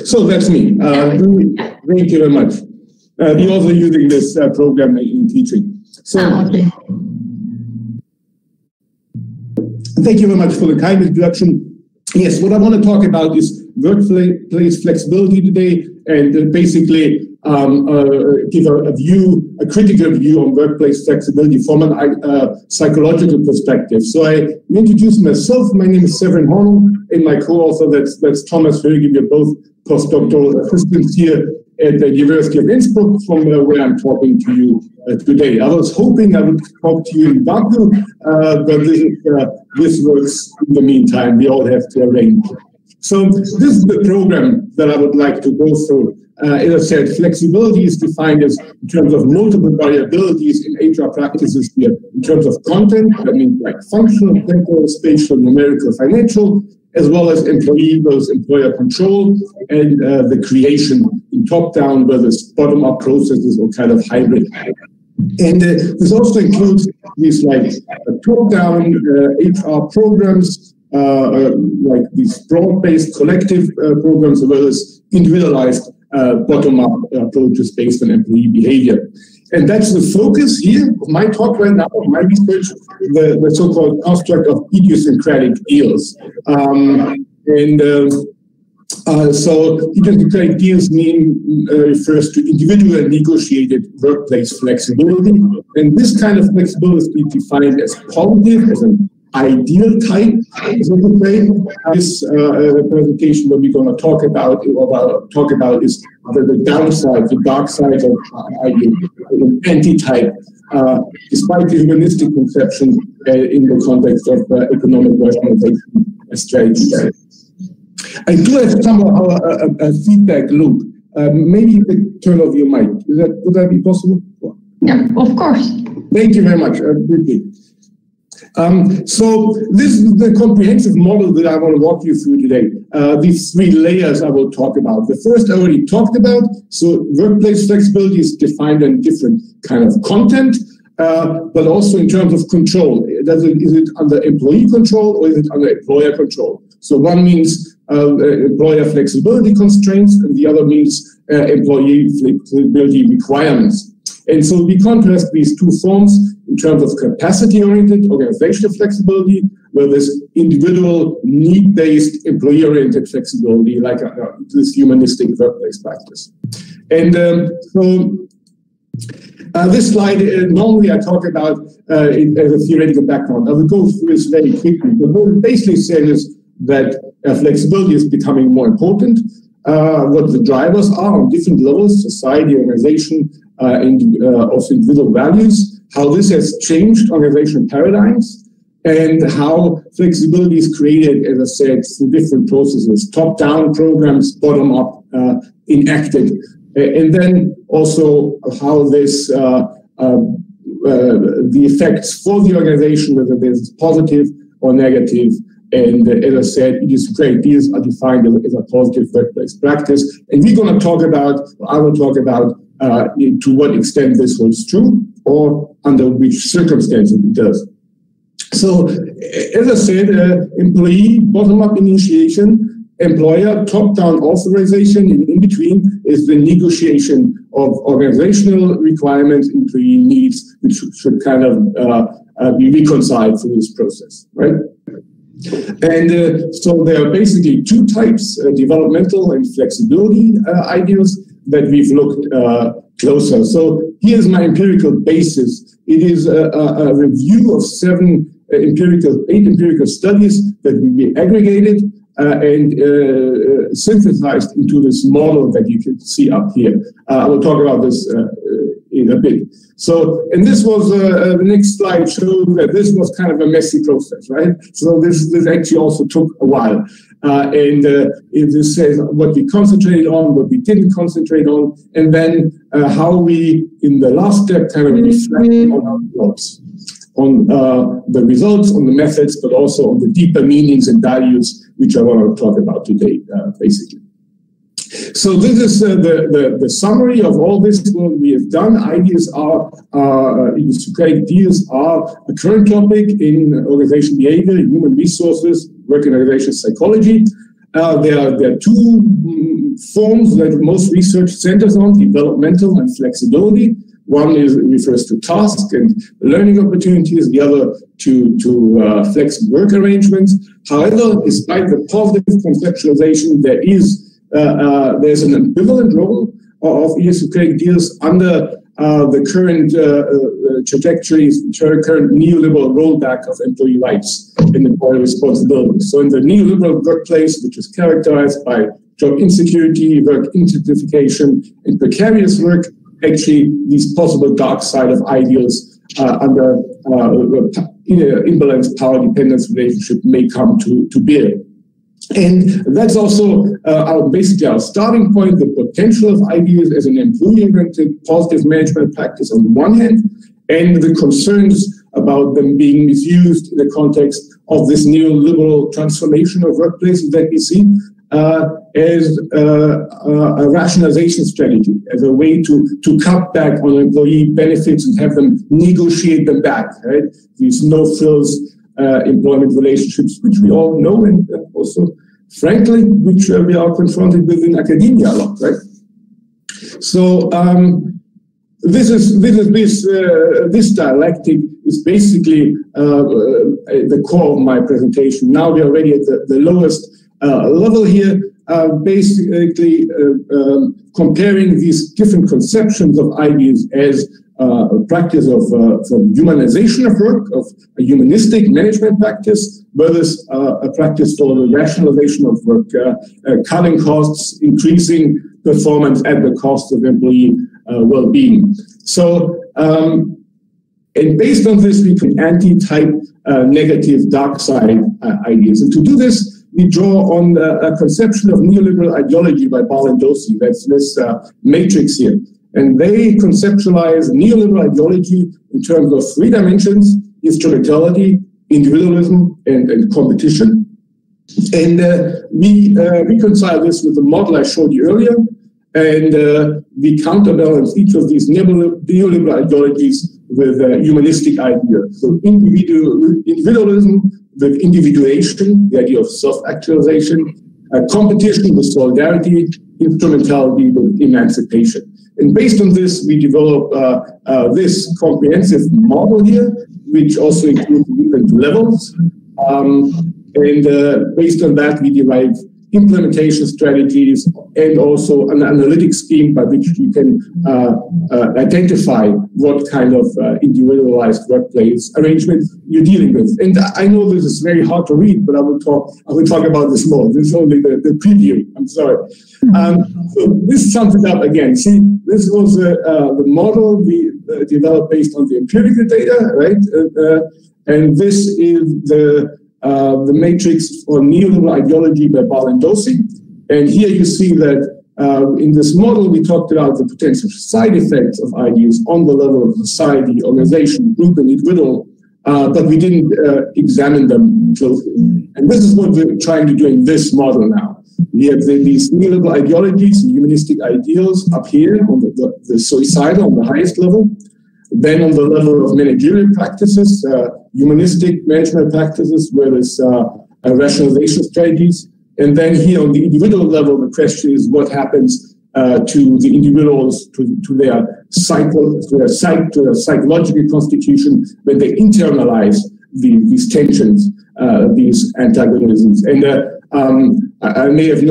So that's me. Thank you very much. We're also using this program in teaching. So, okay. Thank you very much for the kind introduction. Yes, what I want to talk about is workplace flexibility today, and basically give a critical view on workplace flexibility from a psychological perspective. So I introduce myself. My name is Severin, and my co-author, that's Thomas Höge. We're both postdoctoral assistants here at the University of Innsbruck, from where I'm talking to you today. I was hoping I would talk to you in Baku, but this works in the meantime. We all have to arrange. So this is the program that I would like to go through. As I said, flexibility is defined as in terms of multiple variabilities in HR practices here. In terms of content, that means like functional, temporal, spatial, numerical, financial, as well as employee versus employer control, and the creation in top-down versus bottom-up processes, or kind of hybrid. And this also includes these like top-down HR programs, like these broad-based collective programs, as well as individualized bottom-up approaches based on employee behavior. And that's the focus here of my talk right now, of my research, the so-called construct of idiosyncratic deals. So idiosyncratic deals refers to individual negotiated workplace flexibility. And this kind of flexibility is defined as positive, as an ideal type, so to say. This presentation, what we're going to talk about is the downside, the dark side of ideal, anti-type, despite the humanistic conception in the context of economic rationalization strategies. I do have somehow a feedback loop. Maybe you could turn off your mic. Would that be possible? Yeah, of course. Thank you very much. So this is the comprehensive model that I want to walk you through today. These three layers I will talk about. The first I already talked about. So workplace flexibility is defined in different kind of content, but also in terms of control. Is it under employee control, or is it under employer control? So one means employer flexibility constraints, and the other means employee flexibility requirements. And so we contrast these two forms in terms of capacity-oriented organizational flexibility, where this individual need-based employee-oriented flexibility, like this humanistic workplace practice. And this slide, normally I talk about it as a theoretical background. I will go through this very quickly. But what it basically says is that flexibility is becoming more important. What the drivers are on different levels, society, organization, and also individual values, how this has changed organizational paradigms, and how flexibility is created, as I said, through different processes, top-down programs, bottom-up, enacted, and then also how this, the effects for the organization, whether there's positive or negative. And as I said, idiosyncratic deals are defined as a positive workplace practice. And we're going to talk about, I will talk about to what extent this holds true, or under which circumstances it does. So, as I said, employee bottom-up initiation, employer top-down authorization, and in between is the negotiation of organizational requirements, employee needs, which should kind of be reconciled through this process, right? And so there are basically two types, developmental and flexibility ideals, that we've looked closer. So here's my empirical basis. It is a review of eight empirical studies that we aggregated and synthesized into this model that you can see up here. I will talk about this in a bit. So, and this was, the next slide showed that this was kind of a messy process, right? So this actually also took a while. And it says what we concentrated on, what we didn't concentrate on, and then how we, in the last step, kind of reflect on our results. On the results, on the methods, but also on the deeper meanings and values, which I want to talk about today, basically. So this is the summary of all this what we have done. Ideas are, Socratic ideas are a current topic in organization behavior, human resources, work and organization psychology. There are two forms that most research centers on, developmental and flexibility. One refers to task and learning opportunities, the other to flexible work arrangements. However, despite the positive conceptualization, there's an ambivalent role of Socratic ideas under the current trajectories, current neoliberal rollback of employee rights and employee responsibilities. So in the neoliberal workplace, which is characterized by job insecurity, work intensification, and precarious work, actually these possible dark side of ideals under imbalanced power dependence relationship may come to bear. And that's also basically our starting point, the potential of ideas as an employee-oriented positive management practice on the one hand, and the concerns about them being misused in the context of this neoliberal transformation of workplaces that we see as a rationalization strategy, as a way to cut back on employee benefits and have them negotiate them back, right? These no-frills employment relationships, which we all know, and also, frankly, which we are confronted with in academia a lot, right? So this dialectic is basically the core of my presentation. Now we are already at the lowest level here, basically comparing these different conceptions of ideas as a practice of humanization of work, of a humanistic management practice, versus a practice for the rationalization of work, cutting costs, increasing performance at the cost of employee well-being. So, and based on this, we can anti-type negative dark side ideas. And to do this, we draw on a conception of neoliberal ideology by Balogh and Dorsey. That's this matrix here. And they conceptualize neoliberal ideology in terms of three dimensions: instrumentality, individualism, and competition. And we reconcile this with the model I showed you earlier, and we counterbalance each of these neoliberal ideologies with humanistic ideas. So individualism with individuation, the idea of self-actualization, competition with solidarity, instrumentality with emancipation. And based on this, we develop this comprehensive model here, which also includes different levels. And based on that, we derive implementation strategies and also an analytic scheme by which you can identify what kind of individualized workplace arrangement you're dealing with. And I know this is very hard to read, but I will talk about this more. This is only the preview. I'm sorry. So this sums it up again. See, this was the model we developed based on the empirical data, right? And this is the matrix for neoliberal ideology by Balogh and Dorsey. And here you see that in this model, we talked about the potential side effects of ideas on the level of society, organization, group, and individual, but we didn't examine them closely. And this is what we're trying to do in this model now. We have these neoliberal ideologies and humanistic ideals up here on the suicidal on the highest level. Then on the level of managerial practices, humanistic management practices, where there's rationalization strategies. And then here on the individual level, the question is what happens to the individuals, to their psychological constitution when they internalize these tensions, these antagonisms. And I may have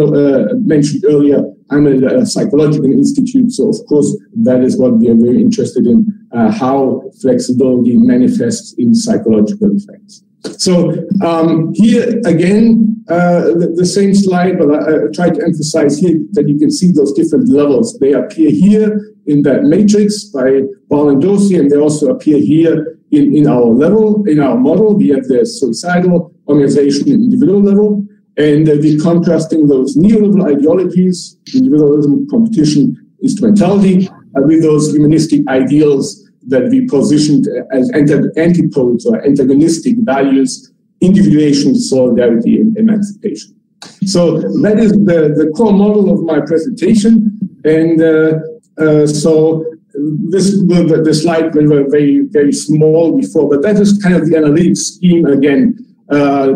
mentioned earlier, I'm at a psychological institute, so of course that is what we are very interested in, how flexibility manifests in psychological effects. So here again, the same slide, but I try to emphasize here that you can see those different levels. They appear here in that matrix by Balogh and Dorsey, and they also appear here in our level, in our model. We have the suicidal, organization, and individual level. And we're contrasting those neoliberal ideologies, individualism, competition, instrumentality, with those humanistic ideals that we positioned as antipodes or antagonistic values: individuation, solidarity, and emancipation. So that is the core model of my presentation. And so the slide were very, very small before, but that is kind of the analytic scheme again,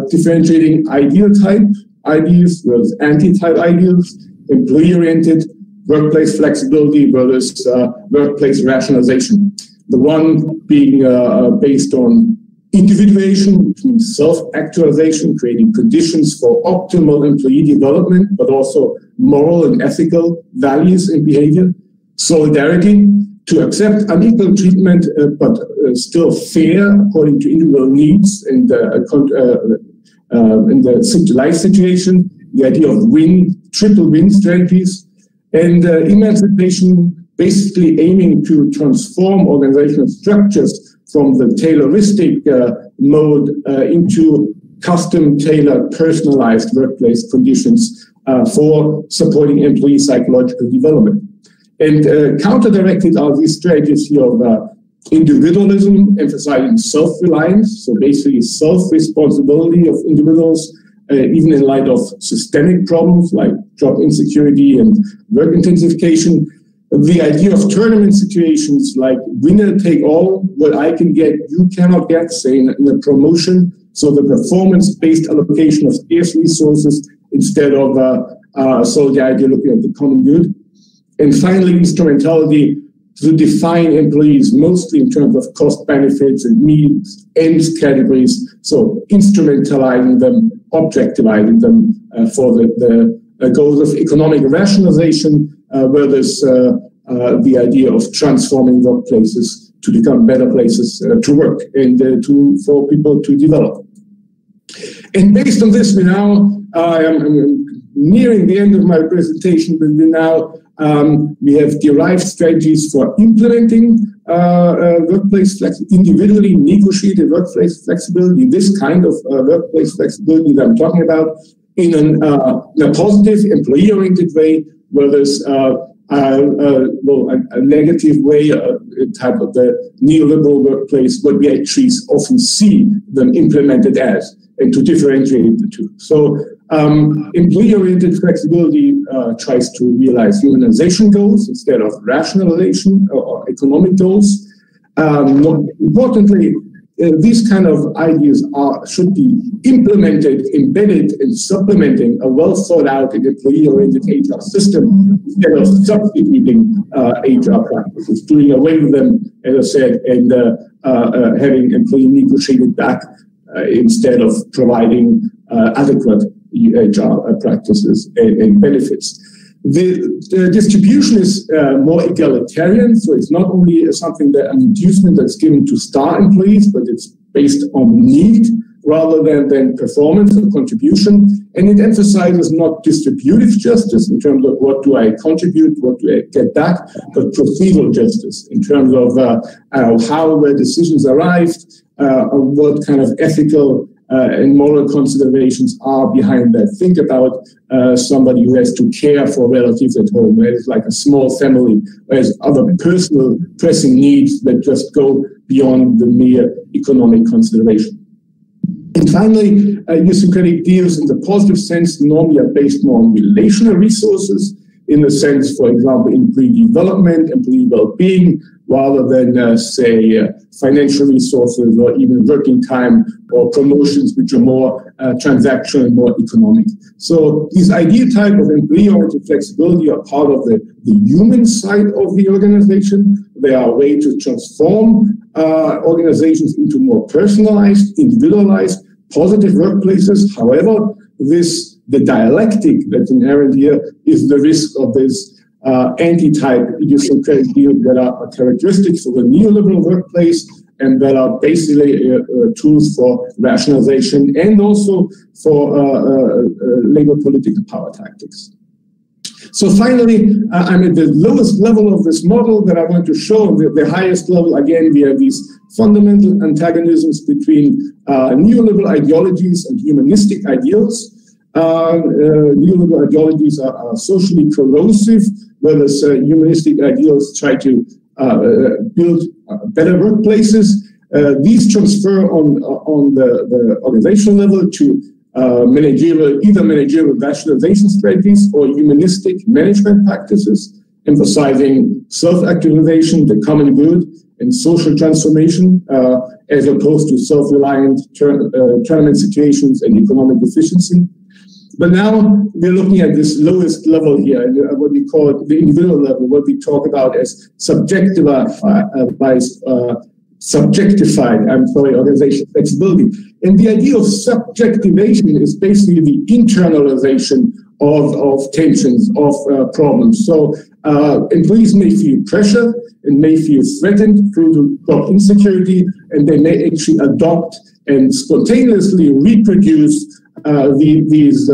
differentiating ideal type ideas versus anti-type ideas, employee-oriented, workplace flexibility versus workplace rationalization. The one being based on individuation, which means self-actualization, creating conditions for optimal employee development, but also moral and ethical values and behavior. Solidarity, to accept unequal treatment, but still fair according to individual needs in the life situation. The idea of triple win strategies, and emancipation, basically aiming to transform organizational structures from the Tayloristic mode into custom-tailored, personalized workplace conditions for supporting employee psychological development. And counter-directed are these strategies here of individualism, emphasizing self-reliance, so basically self-responsibility of individuals, even in light of systemic problems like job insecurity and work intensification. The idea of tournament situations like winner take all, what I can get, you cannot get, say in a promotion. So the performance-based allocation of scarce resources instead of solidarity looking at the common good. And finally, instrumentality to define employees mostly in terms of cost benefits and needs, ends categories. So instrumentalizing them, objectivizing them for the goals of economic rationalization, where there's the idea of transforming workplaces to become better places to work and for people to develop. And based on this, we now, I'm nearing the end of my presentation, but we have derived strategies for implementing workplace individually negotiated workplace flexibility, this kind of workplace flexibility that I'm talking about, in a positive, employee-oriented way, where there's a negative way, type of the neoliberal workplace, what we actually often see them implemented as, and to differentiate the two. So employee-oriented flexibility tries to realize humanization goals instead of rationalization or economic goals. More importantly, these kind of ideas should be implemented, embedded, and supplementing a well-thought-out and employee-oriented HR system instead of substituting HR practices, doing away with them, as I said, and having employee negotiated back instead of providing adequate HR practices and benefits. The distribution is more egalitarian, so it's not only something that an inducement that's given to star employees, but it's based on need rather than performance or contribution. And it emphasizes not distributive justice in terms of what do I contribute, what do I get back, but procedural justice in terms of how where decisions arrived, what kind of ethical and moral considerations are behind that. Think about somebody who has to care for relatives at home, where it's like a small family, whereas other personal pressing needs that just go beyond the mere economic consideration. And finally, idiosyncratic deals in the positive sense normally are based more on relational resources, in the sense, for example, employee development, employee well-being, rather than, say, financial resources or even working time or promotions, which are more transactional and more economic. So these ideal type of employee-oriented flexibility are part of the human side of the organization. They are a way to transform organizations into more personalized, individualized, positive workplaces. However, the dialectic that's inherent here is the risk of this anti-type idiosyncratic deals that are characteristics of a neoliberal workplace and that are basically tools for rationalization and also for labor political power tactics. So finally, I'm at the lowest level of this model that I want to show. The highest level, again, we have these fundamental antagonisms between neoliberal ideologies and humanistic ideals. Neoliberal ideologies are socially corrosive, whereas humanistic ideals try to build better workplaces. These transfer on the organizational level to either managerial rationalization strategies or humanistic management practices, emphasizing self-actualization, the common good, and social transformation, as opposed to self-reliant tournament situations and economic efficiency. But now we're looking at this lowest level here, what we call the individual level, what we talk about as subjectified organization flexibility. And the idea of subjectivation is basically the internalization of tensions, of problems. So employees may feel pressure and may feel threatened through job insecurity, and they may actually adopt and spontaneously reproduce these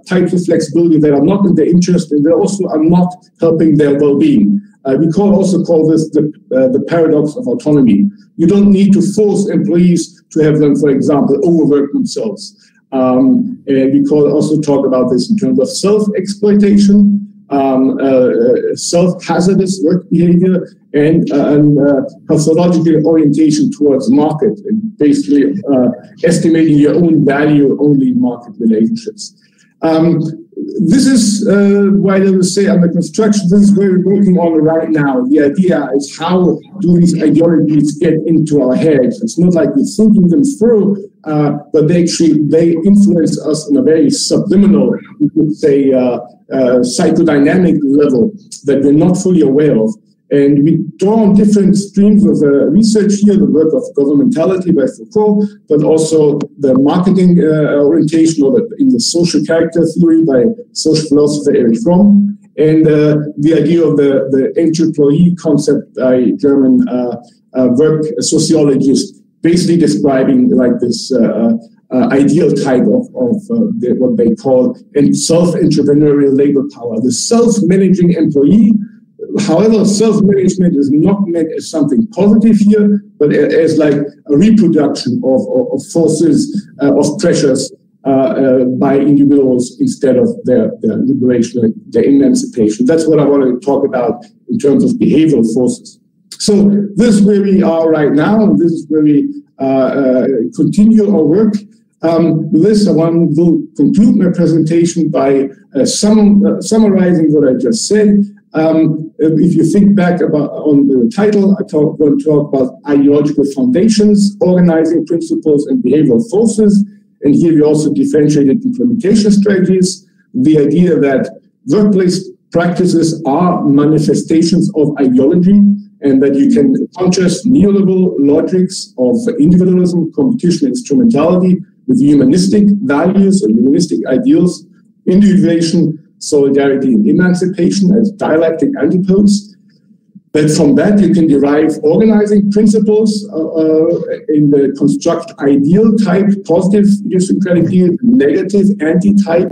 types of flexibility that are not in their interest, and they also are not helping their well-being. We also call this the paradox of autonomy. You don't need to force employees to have them, for example, overwork themselves. And we also talk about this in terms of self-exploitation, self-hazardous work behavior, and pathological orientation towards market, and basically estimating your own value only in market relationships. This is why I would say under construction, this is where we're working on right now. The idea is, how do these ideologies get into our heads? It's not like we're thinking them through, but they influence us on a very subliminal, we could say, psychodynamic level that we're not fully aware of. And we draw on different streams of research here, the work of governmentality by Foucault, but also the marketing orientation, or in the social character theory by social philosopher Erich Fromm, and the idea of the employee concept by German work sociologist, basically describing like this ideal type of what they call self-entrepreneurial labor power, the self-managing employee. However, self-management is not meant as something positive here, but as like a reproduction of forces, of pressures by individuals instead of their liberation, their emancipation. That's what I want to talk about in terms of behavioral forces. So this is where we are right now, and this is where we continue our work. With this, I want to conclude my presentation by summarizing what I just said. If you think back on the title, I want to talk about ideological foundations, organizing principles, and behavioral forces. And here we also differentiated implementation strategies. The idea that workplace practices are manifestations of ideology, and that you can contrast neoliberal logics of individualism, competition, instrumentality with humanistic values or humanistic ideals, individuation, solidarity, and emancipation as dialectic antipodes. But from that, you can derive organizing principles in the construct ideal type, positive idiosyncratic view, negative anti-type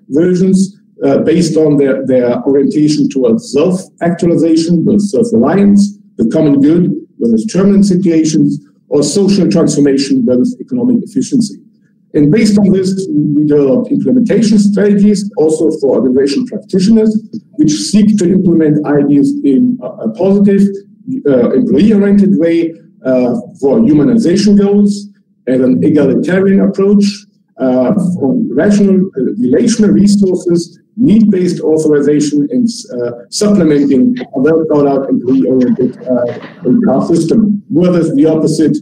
versions based on their orientation towards self-actualization, with self-reliance, the common good, with determinant situations, or social transformation, with economic efficiency. And based on this, we developed implementation strategies also for organizational practitioners, which seek to implement ideas in a positive, employee-oriented way for humanization goals, and an egalitarian approach for relational resources, need-based authorization, and supplementing a well-thought-out employee-oriented HR system. Whereas the opposite,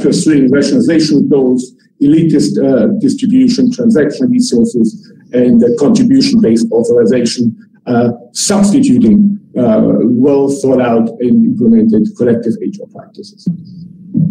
pursuing rationalization goals, elitist distribution, transactional resources, and contribution-based authorization, substituting well-thought-out and implemented collective HR practices.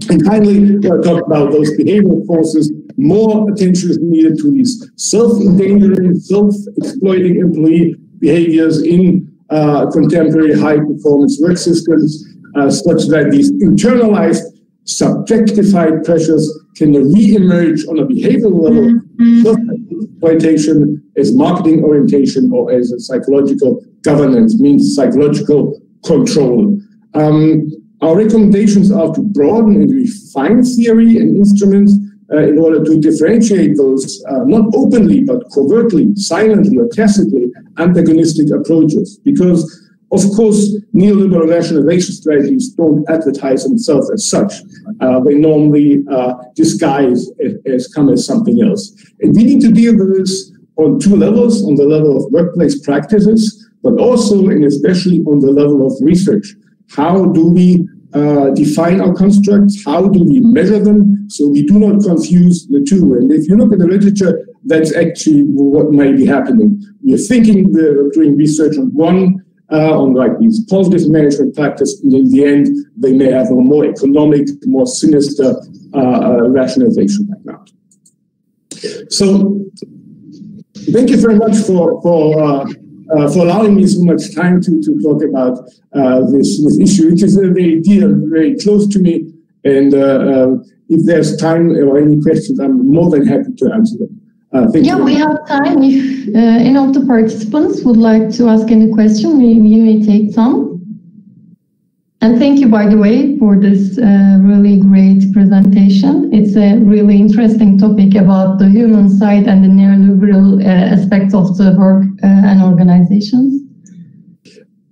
And finally, we'll talk about those behavioral forces. More attention is needed to these self-endangering, self-exploiting employee behaviors in contemporary high-performance work systems, such that these internalized, subjectified pressures can re-emerge on a behavioral level, self-exploitation as marketing orientation or as a psychological governance, means psychological control. Our recommendations are to broaden and refine theory and instruments in order to differentiate those, not openly, but covertly, silently, or tacitly, antagonistic approaches. Because Of course, neoliberal nationalization strategies don't advertise themselves as such. They normally disguise as something else. And we need to deal with this on two levels, on the level of workplace practices, but also and especially on the level of research. How do we define our constructs? How do we measure them so we do not confuse the two? And if you look at the literature, that's actually what may be happening. We are thinking we're doing research on one, on like these positive management practices, and in the end, they may have a more economic, more sinister rationalization background. So, thank you very much for allowing me so much time to talk about this issue, which is very dear, very close to me. And if there's time or any questions, I'm more than happy to answer them. Yeah, we have time. If any of the participants would like to ask any question, we may take some. And thank you, by the way, for this really great presentation. It's a really interesting topic about the human side and the neoliberal aspects of the work and organizations.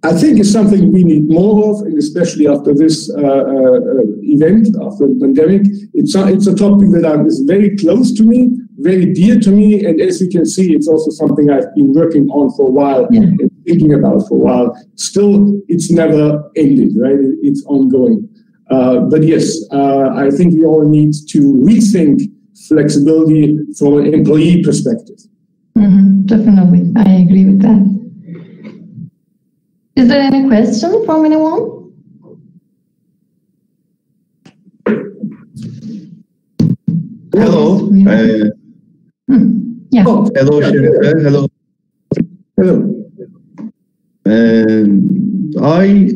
I think it's something we need more of, and especially after this event, after the pandemic. It's a topic that is very close to me, very dear to me, and as you can see, it's also something I've been working on for a while, and thinking about for a while. Still, it's never ended, right? It's ongoing. But yes, I think we all need to rethink flexibility from an employee perspective. Definitely, I agree with that. Is there any question from anyone? Hello. Yeah. Hello, Sheriff. Hello. Hello. I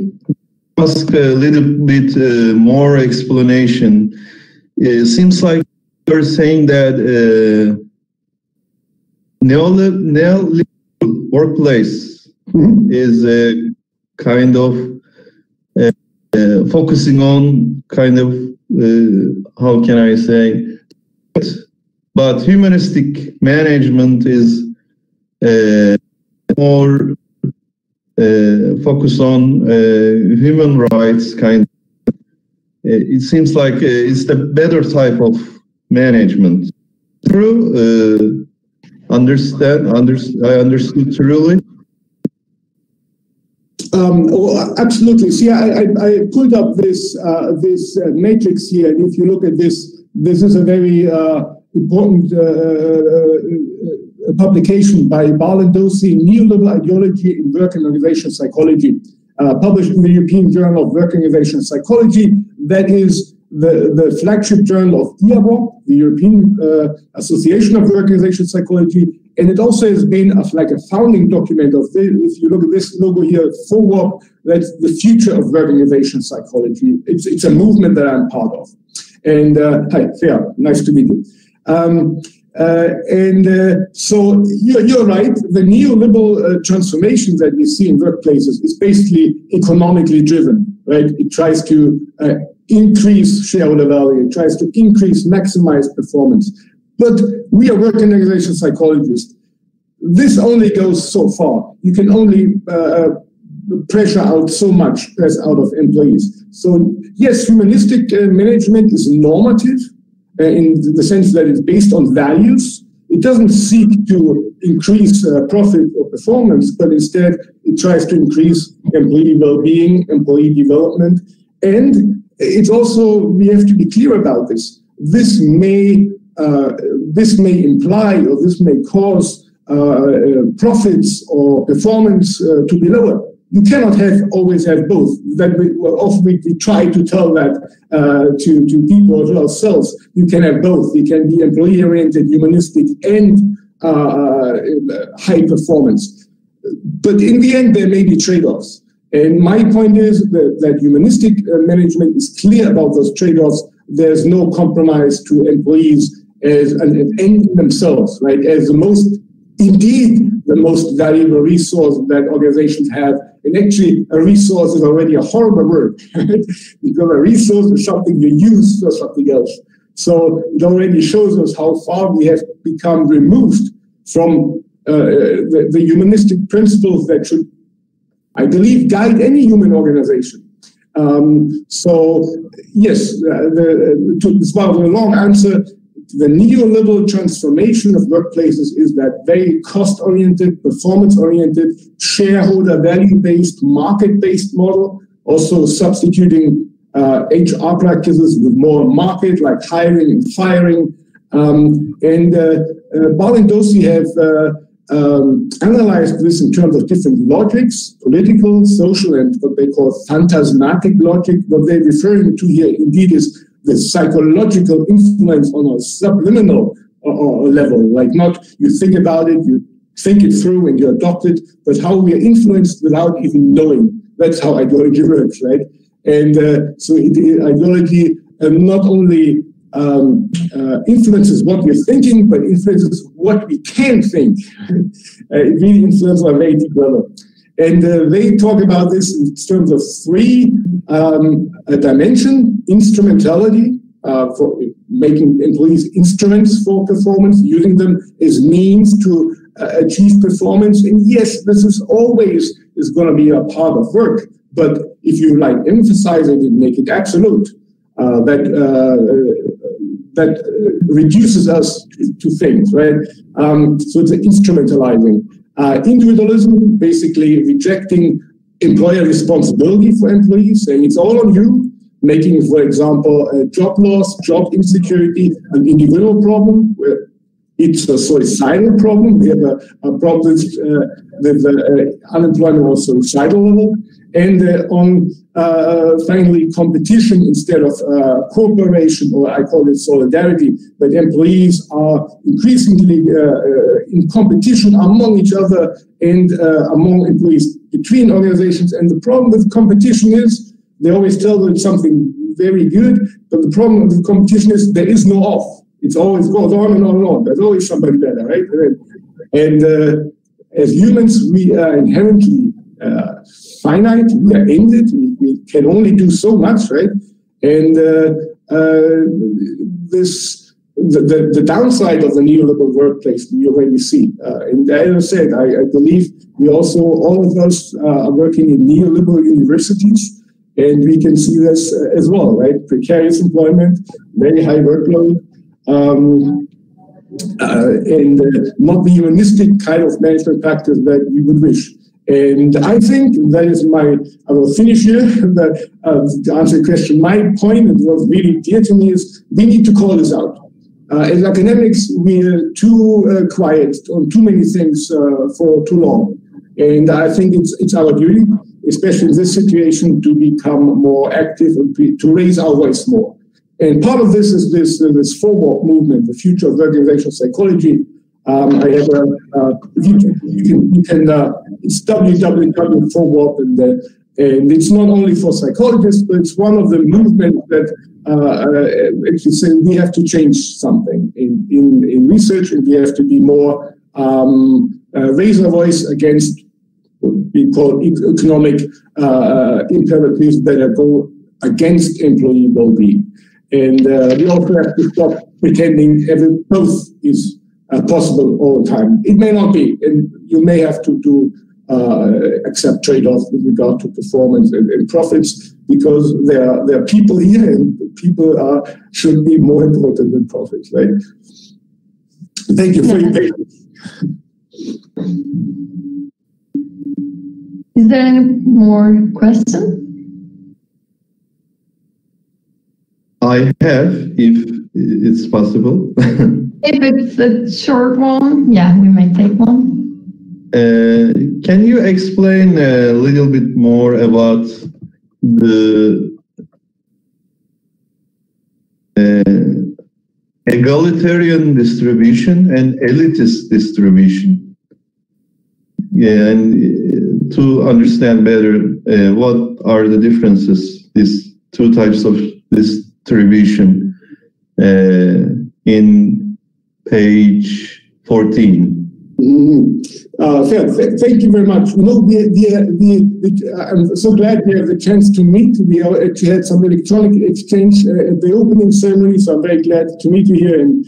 ask a little bit more explanation. It seems like you're saying that neoliberal workplace is kind of focusing on kind of, how can I say, but humanistic management is more focused on human rights kind of. It seems like it's the better type of management. True? I understood truly? Oh, absolutely. See, I pulled up this matrix here, and if you look at this, this is a very important publication by Balogh, Neoliberal Ideology in Work and Organization Psychology, published in the European Journal of Work and Organization Psychology. That is the flagship journal of IABO, the European Association of Work and Organization Psychology. And it also has been like a founding document of this. If you look at this logo here, FOUAD, that's the future of work organization psychology. It's a movement that I'm part of. And hi, Fair, nice to meet you. So you're right. The neoliberal transformation that we see in workplaces is basically economically driven, right? It tries to increase shareholder value. It tries to maximize performance. But we are work and organization psychologists. This only goes so far. You can only pressure out so much out of employees. So yes, humanistic management is normative in the sense that it's based on values. It doesn't seek to increase profit or performance, but instead it tries to increase employee well-being, employee development. And it's also, we have to be clear about this. This may imply or this may cause profits or performance to be lower. You cannot always have both. That we try to tell that to people or to ourselves. You can have both. You can be employee-oriented, humanistic, and high performance. But in the end, there may be trade-offs. And my point is that humanistic management is clear about those trade-offs. There's no compromise to employees as an end in themselves, right? As the most valuable resource that organizations have. And actually, a resource is already a horrible word, right? Because a resource is something you use for something else. So it already shows us how far we have become removed from the humanistic principles that should I believe, guide any human organization. So, yes, it's part of a long answer. The neoliberal transformation of workplaces is that very cost-oriented, performance-oriented, shareholder value-based, market-based model, also substituting HR practices with more market, like hiring and firing. Balogh and Dosi have analyzed this in terms of different logics, political, social, and what they call phantasmatic logic. What they're referring to here indeed is the psychological influence on a subliminal level, like not you think about it, you think it through and you adopt it, but how we are influenced without even knowing. That's how ideology works, right? And so ideology not only influences what we're thinking, but influences what we can think. It really influences our very deep level. And they talk about this in terms of three dimensions: instrumentality, for making employees instruments for performance, using them as means to achieve performance. And yes, this is always going to be a part of work. But if you like emphasize it and make it absolute, that reduces us to things, right? So it's instrumentalizing. Individualism, basically rejecting employer responsibility for employees, saying it's all on you, making, for example, job loss, job insecurity an individual problem, where it's a suicidal problem. We have a problem with unemployment or suicidal level. And on finally competition instead of cooperation, or I call it solidarity, that employees are increasingly in competition among each other and among employees between organizations. And the problem with competition is they always tell them something very good, but the problem with competition is there is no off. It always goes on and on and on. There's always somebody better, right? And as humans, we are inherently finite, we are ended, we can only do so much, right? And the downside of the neoliberal workplace we already see. And as I said, I believe we also, all of us are working in neoliberal universities, and we can see this as well, right? Precarious employment, very high workload, and not the humanistic kind of management practice that we would wish. And I think that is I will finish here, to answer your question. My point, and what was really dear to me, is we need to call this out. As academics, we're too quiet on too many things for too long. And I think it's our duty, especially in this situation, to become more active and to raise our voice more. And part of this is this FOUAD movement, the future of organizational psychology. I have it's www.FOUAD, and it's not only for psychologists, but it's one of the movements that actually say we have to change something in research, and we have to be more raise our voice against what we call economic imperatives that go against employee well-being. And we also have to stop pretending both is possible all the time. It may not be, and you may have to accept trade-offs with regard to performance and profits, because there are people here, and people should be more important than profits, right? Thank you for your patience. Is there any more questions? I have, if it's possible. If it's a short one, yeah, we may take one. Can you explain a little bit more about the egalitarian distribution and elitist distribution? Yeah, and to understand better what are the differences, these two types of distribution in page 14. Thank you very much. You know, I'm so glad we have the chance to meet. We actually had some electronic exchange at the opening ceremony, so I'm very glad to meet you here. And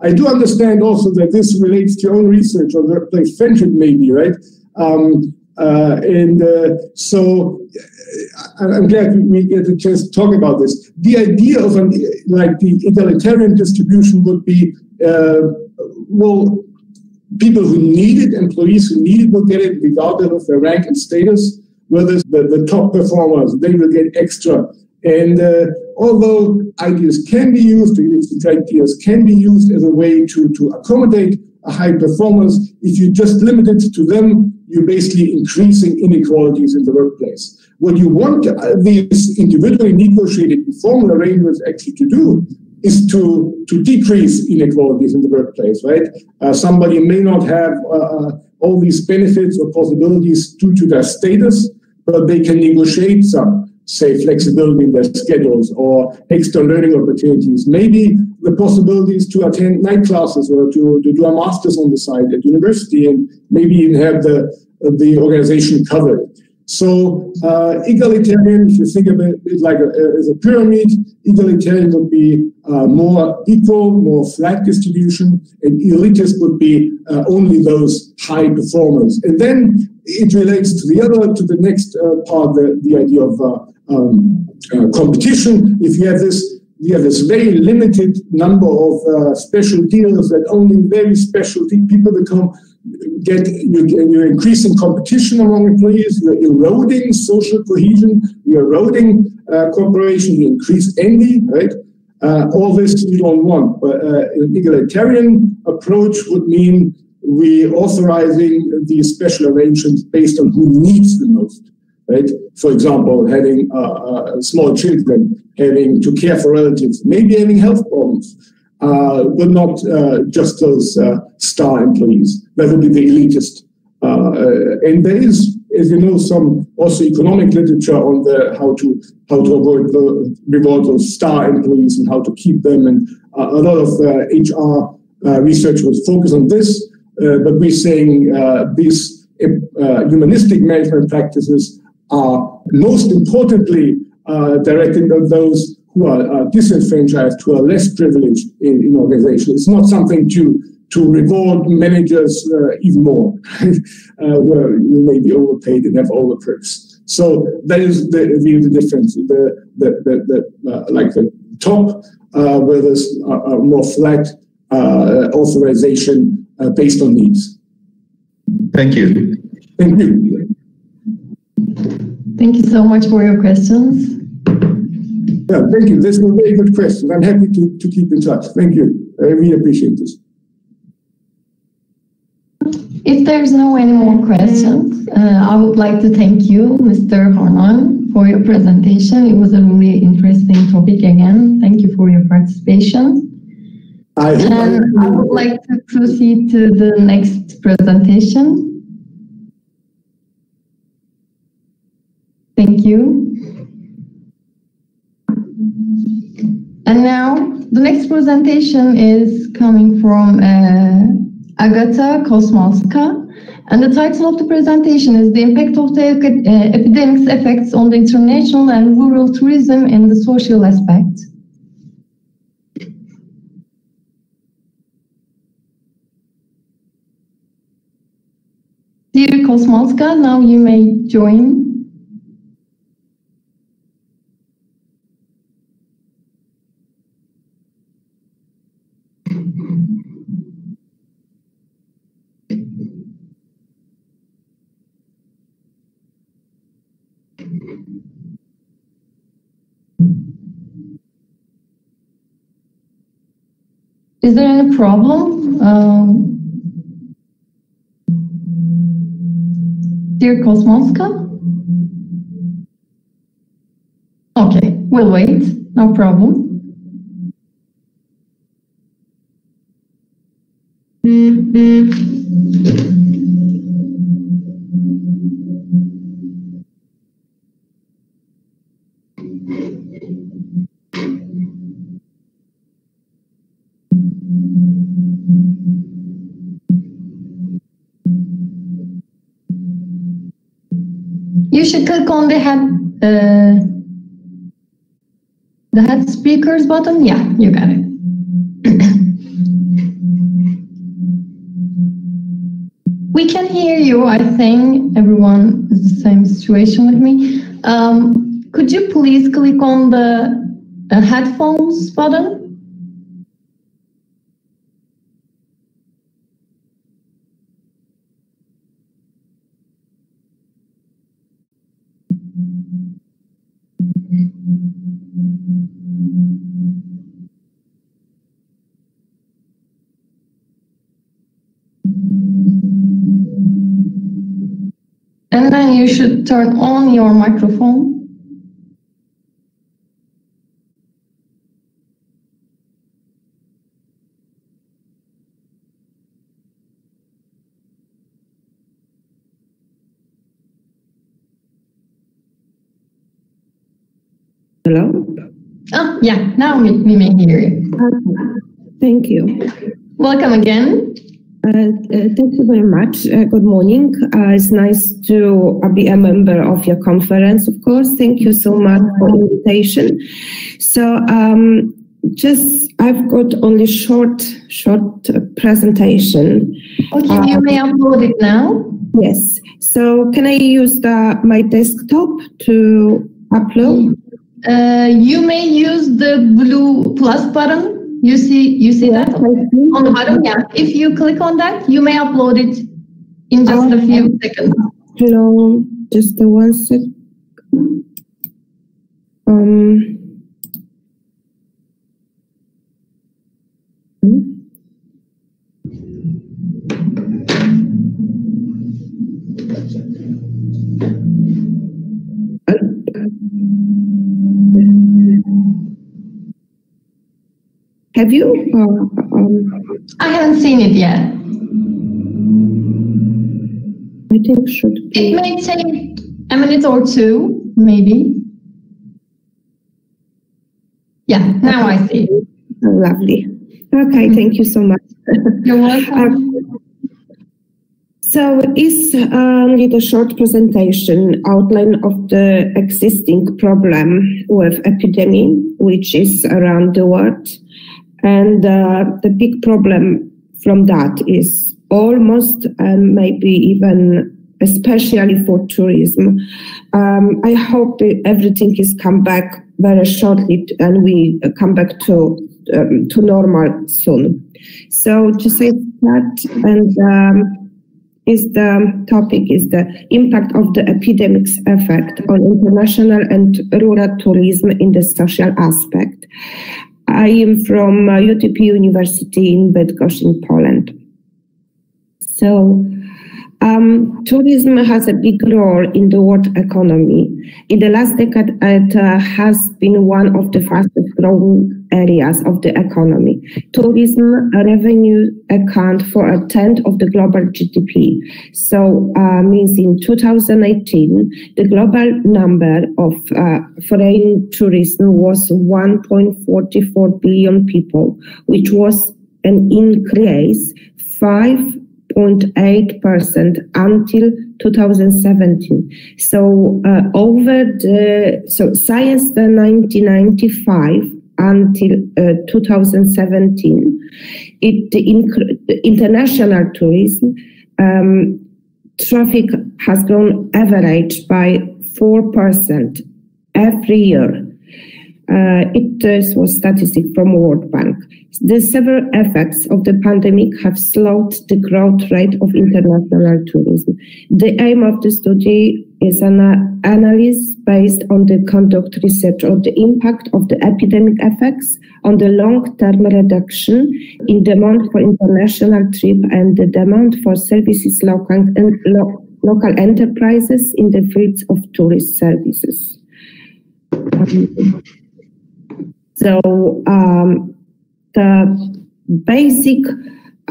I do understand also that this relates to your own research on workplace friendship, maybe, right? So I'm glad we get a chance to talk about this. The idea of the egalitarian distribution would be, well, people who need it, employees who need it will get it regardless of their rank and status, whereas the top performers, they will get extra. And although ideas can be used, ideas can be used as a way to accommodate high performance, if you just limit it to them, you're basically increasing inequalities in the workplace. What you want these individually negotiated reform arrangements actually to do is to decrease inequalities in the workplace, right? Somebody may not have all these benefits or possibilities due to their status, but they can negotiate some, say, flexibility in their schedules or extra learning opportunities. Maybe the possibilities to attend night classes or to do a master's on the side at university, and maybe even have the organization covered. So egalitarian, if you think of it like as a pyramid, egalitarian would be more equal, more flat distribution, and elitist would be only those high performers. And then it relates to the next part, the idea of competition. If you have this very limited number of special deals that only very special people you're increasing competition among employees, you're eroding social cohesion, you're eroding cooperation, you increase envy, right? All this you don't want. But an egalitarian approach would mean we're authorizing these special arrangements based on who needs the most, right? For example, having small children, having to care for relatives, maybe having health problems, but not just those star employees. That would be the elitist. And there is, as you know, some also economic literature on how to reward those star employees and how to keep them. And a lot of HR research was focused on this. But we're saying these humanistic management practices are most importantly directed at those who are disenfranchised, who are less privileged in organizations. It's not something to reward managers even more, where you may be overpaid and have all the perks. So that is the difference. Like the top, where there's a more flat authorization based on needs. Thank you. Thank you. Thank you so much for your questions. Yeah, thank you. These were very good questions. I'm happy to keep in touch. Thank you. I really appreciate this. If there's no any more questions, I would like to thank you, Mr. HORNUNG, for your presentation. It was a really interesting topic again. Thank you for your participation. I would like to proceed to the next presentation. Thank you. And now the next presentation is coming from Agata Kosmalska, and the title of the presentation is The Impact of the Epidemic's Effects on the International and Rural Tourism in the Social Aspect. Dear Kosmalska, now you may join. Is there any problem? Dear Kosmalska? Okay, we'll wait, no problem. You should click on the head speakers button. Yeah, you got it. We can hear you, I think. Everyone is the same situation with me. Could you please click on the headphones button? And then you should turn on your microphone. Hello? Oh, yeah, now we may hear you. Thank you. Welcome again. Thank you very much. Good morning. It's nice to be a member of your conference, of course. Thank you so much for the invitation. So I've got only short presentation. Okay, you may upload it now. Yes. So can I use my desktop to upload? You may use the blue plus button. You see that on the bottom? Yeah. If you click on that, you may upload it in just a few seconds. No, just the 1 second. Have you? I haven't seen it yet. I think it should be. It may take a minute or two, maybe. Yeah, now I see it. Oh, lovely. Okay, thank you so much. You're welcome. So it's only the short presentation outline of the existing problem with epidemic, which is around the world. And the big problem from that is almost, and maybe even especially for tourism. I hope everything is come back very shortly and we come back to normal soon. So to say that, and the topic is the impact of the epidemic's effect on international and rural tourism in the social aspect. I am from UTP University in Bydgoszcz in Poland. So tourism has a big role in the world economy. In the last decade, it has been one of the fastest growing areas of the economy. Tourism revenue account for 1/10 of the global GDP. So means in 2018, the global number of foreign tourism was 1.44 billion people, which was an increase 5.8% until 2017. So since the 1995 until 2017, the international tourism traffic has grown average by 4% every year. It was statistic from World Bank. The several effects of the pandemic have slowed the growth rate of international tourism. The aim of the study is an analysis based on the conduct research of the impact of the epidemic effects on the long-term reduction in demand for international trip and the demand for services local enterprises in the fields of tourist services. So the basic,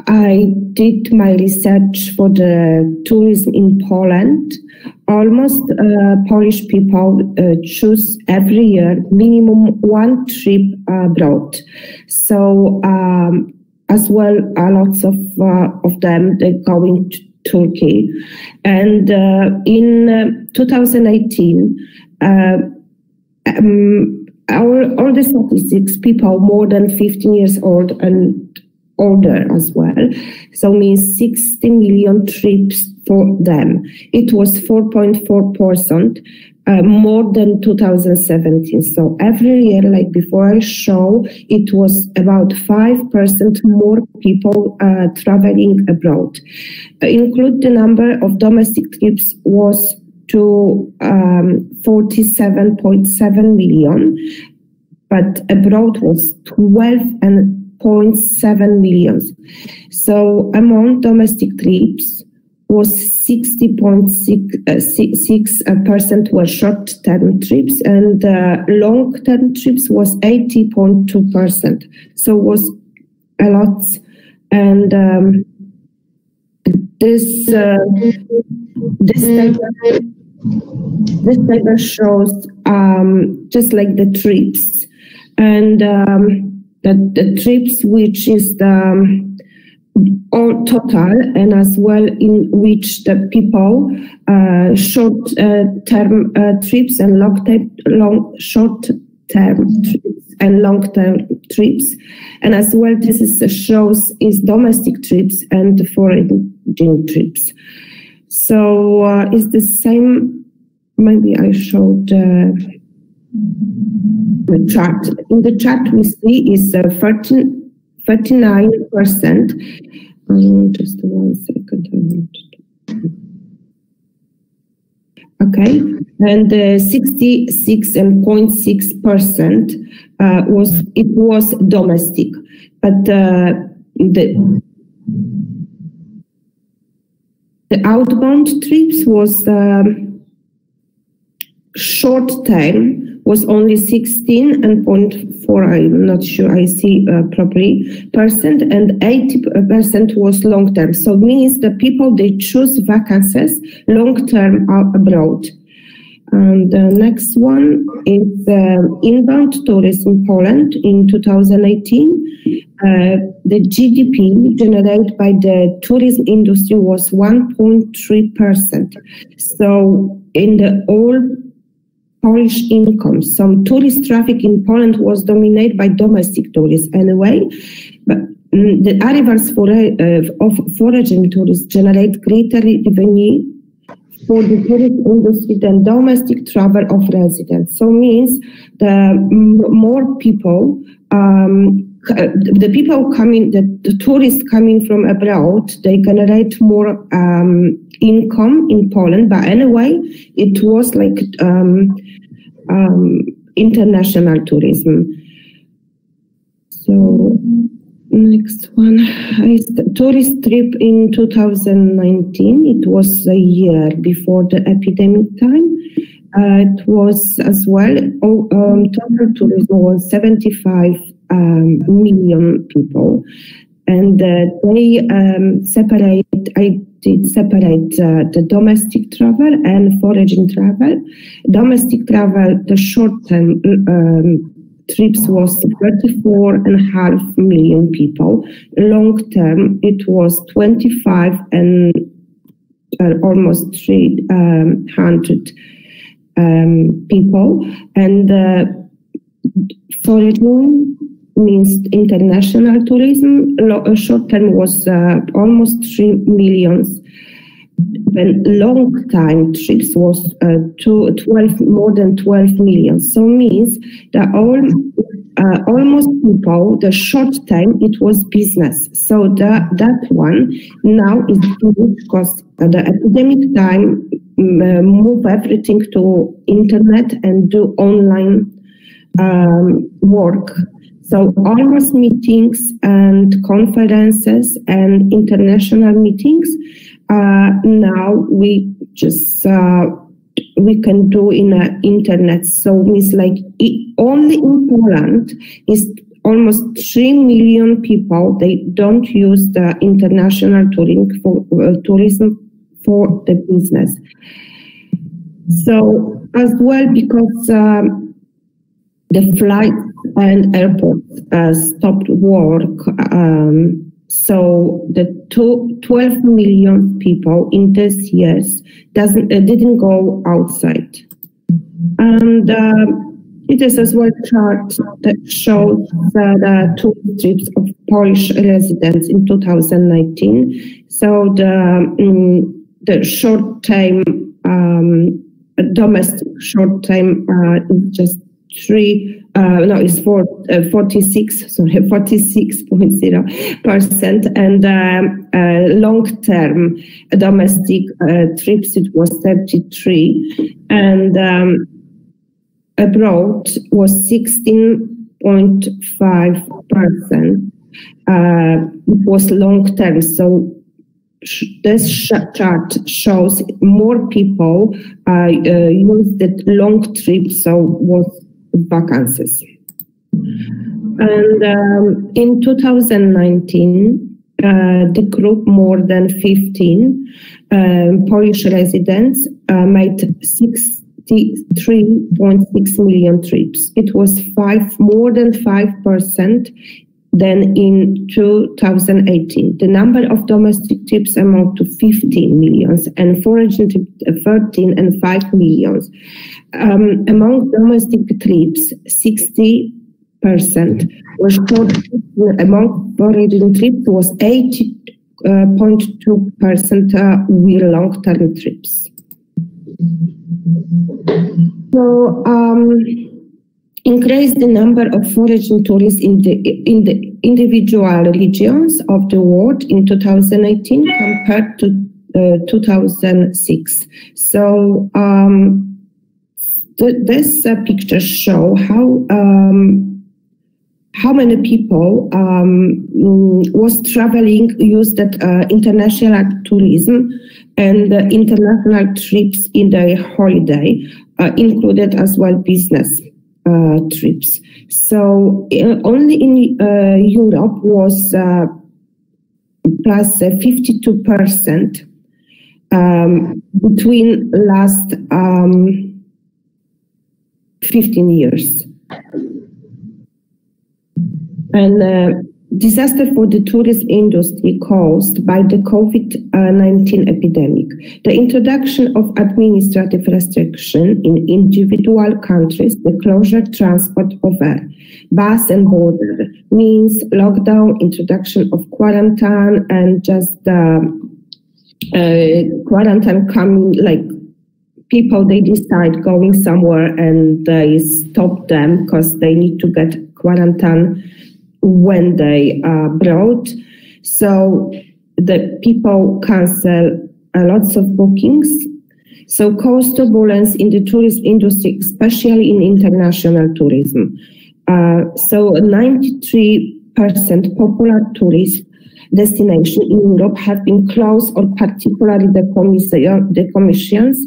I did my research for the tourism in Poland. Almost Polish people choose every year minimum one trip abroad. So as well, lots of them they're going to Turkey. And in 2018. All the statistics, people more than 15 years old and older as well. So means 60 million trips for them. It was 4.4%. More than 2017. So every year, like before I show, it was about 5% more people traveling abroad. Include the number of domestic trips was to 47.7 million, but abroad was 12.7 million. So among domestic trips, was 60.6% were short-term trips, and long-term trips was 80.2%. So it was a lot. And this table shows just like the trips, and the trips, which is the all total, and as well in which the people short-term trips and short-term trips and long-term trips, and as well this shows is domestic trips and foreign trips. So it's the same. Maybe I showed the chart. In the chart we see is 39%. Just 1 second. Okay, and 66.6% was domestic, but the outbound trips was short term. Was only 16.4%, I'm not sure I see properly, percent, and 80% was long term. So it means the people, they choose vacancies long term abroad. And the next one is inbound tourism in Poland in 2018. The GDP generated by the tourism industry was 1.3%. So in the all Polish income. Some tourist traffic in Poland was dominated by domestic tourists anyway, but the arrivals of foreign tourists generate greater revenue for the tourist industry than domestic travel of residents. So means the more people, the people coming, the tourists coming from abroad, they generate more income in Poland. But anyway, it was like international tourism. So next one is the tourist trip in 2019. It was a year before the epidemic time. It was as well, total tourism was 75 million people. And they separate, I did separate the domestic travel and foreign travel. Domestic travel, the short-term trips was 34.5 million people. Long-term, it was 25 and almost 300 people. And foreign means international tourism. Short-term was almost 3 million. When long-time trips was more than 12 million. So means that almost people, the short time, it was business. So that one now is because the epidemic time move everything to internet and do online work. So almost meetings and conferences and international meetings, now we just we can do in the internet. So it's like only in Poland is almost 3 million people. They don't use the international tourism for the business. So as well, because the flights and airports stopped work, so the 12 million people in these years didn't go outside. And it is as well a chart that shows the tourist trips of Polish residents in 2019. So the short-term domestic short-term is just 46.0%, and long-term domestic trips it was 33, and abroad was 16.5%. It was long-term, so this chart shows more people used the long trips, so was vacancies. And in 2019, the group more than 15 Polish residents made 63.6 million trips. It was more than 5% than in 2018. The number of domestic trips amount to 15 millions and foreign trips 13 and 5 millions. Among domestic trips, 60% were short. Among foreign trips was 80.2% were long-term trips. So increase the number of foreign tourists in the individual regions of the world in 2018 compared to 2006. So this picture show how many people was traveling, used that international tourism and international trips in their holiday, included as well business trips. So only in Europe was plus 52% between last 15 years. And disaster for the tourism industry caused by the COVID-19 epidemic. The introduction of administrative restriction in individual countries, the closure transport over bus and border, means lockdown, introduction of quarantine, and just quarantine coming, like people, they decide going somewhere and they stop them because they need to get quarantine when they are abroad. So the people cancel lots of bookings. So cause turbulence in the tourism industry, especially in international tourism. So 93% popular tourist destinations in Europe have been closed or particularly decommissioned.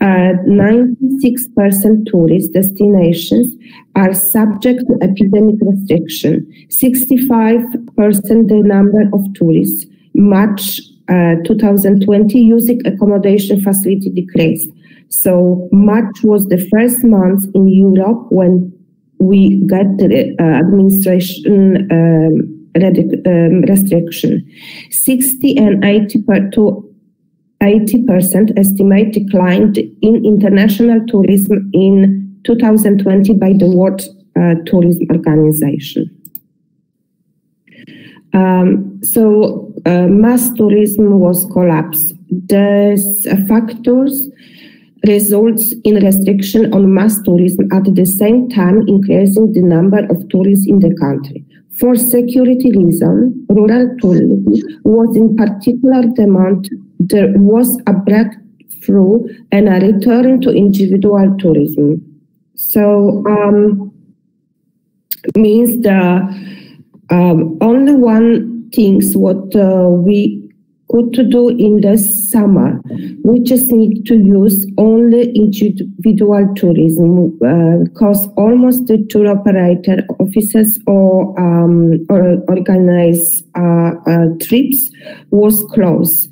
96% tourist destinations are subject to epidemic restriction. 65% the number of tourists March 2020 using accommodation facility decreased. So March was the first month in Europe when we got the administration restriction. 60 and 80% estimate declined in international tourism in 2020 by the World Tourism Organization. So mass tourism was collapsed. These factors results in restriction on mass tourism at the same time increasing the number of tourists in the country. For security reasons, rural tourism was in particular demand. There was a breakthrough and a return to individual tourism. So means the only one things what we could do in the summer, we just need to use only individual tourism because almost the tour operator offices or organized trips was closed.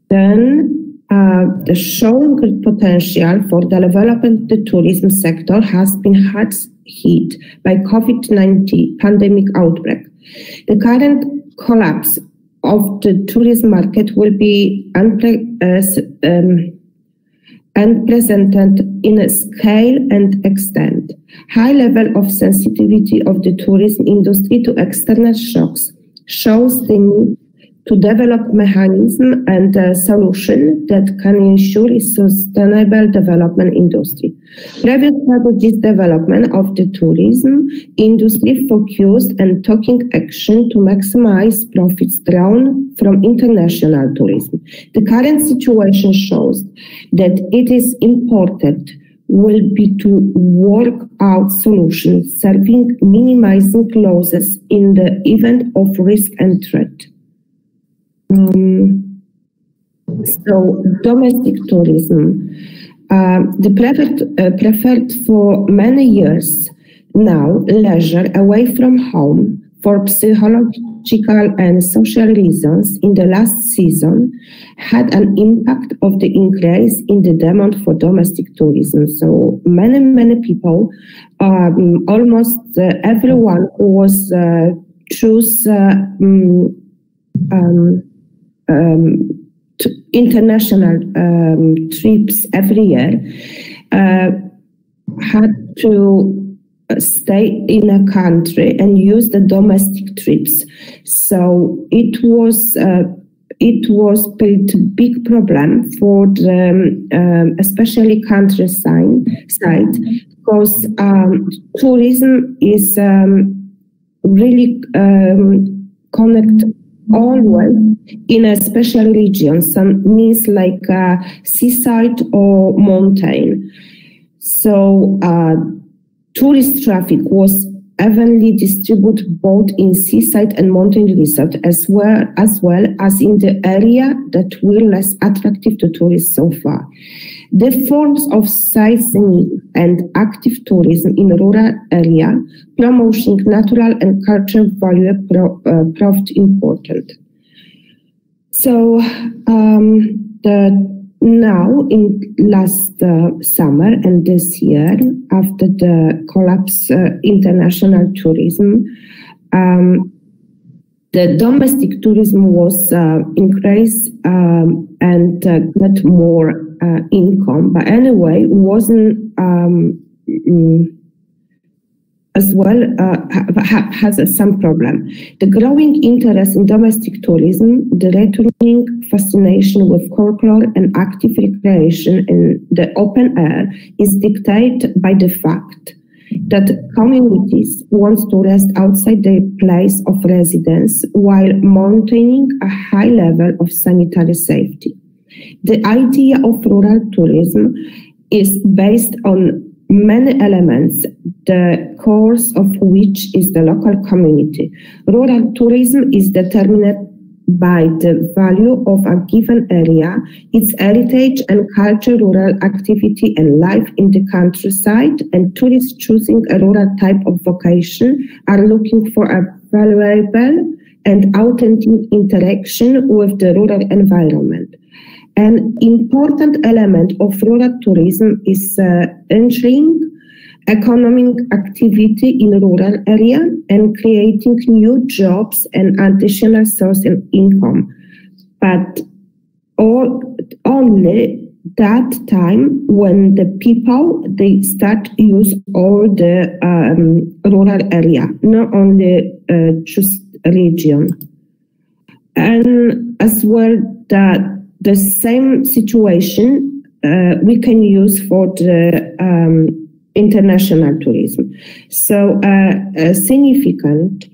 Then the showing good potential for the development of the tourism sector has been hard hit by COVID-19 pandemic outbreak. The current collapse of the tourism market will be unprecedented in a scale and extent. High level of sensitivity of the tourism industry to external shocks shows the need to develop mechanism and a solution that can ensure a sustainable development industry. Previous strategies development of the tourism industry focused and taking action to maximize profits drawn from international tourism. The current situation shows that it is important will be to work out solutions serving minimizing losses in the event of risk and threat. So domestic tourism, the preferred for many years now leisure away from home for psychological and social reasons in the last season had an impact of the increase in the demand for domestic tourism. So many people, almost everyone who was choose international trips every year had to stay in a country and use the domestic trips. So it was built a big problem for the especially countryside because tourism is really connect always in a special region, some means like seaside or mountain. So tourist traffic was evenly distributed both in seaside and mountain resort, as well as in the area that were less attractive to tourists so far. The forms of sightseeing and active tourism in rural area, promoting natural and cultural value proved important. So now in last summer and this year, after the collapse international tourism, the domestic tourism was increased and got more income, but anyway, wasn't as well has some problem. The growing interest in domestic tourism, the returning fascination with cultural and active recreation in the open air is dictated by the fact that communities want to rest outside their place of residence while maintaining a high level of sanitary safety. The idea of rural tourism is based on many elements, the core of which is the local community. Rural tourism is determined by the value of a given area, its heritage and culture, rural activity and life in the countryside, and tourists choosing a rural type of vacation are looking for a valuable and authentic interaction with the rural environment. An important element of rural tourism is entering economic activity in rural area and creating new jobs and additional source of income. But only that time when the people, they start use all the rural area, not only just region. And as well that the same situation we can use for the international tourism. So a significant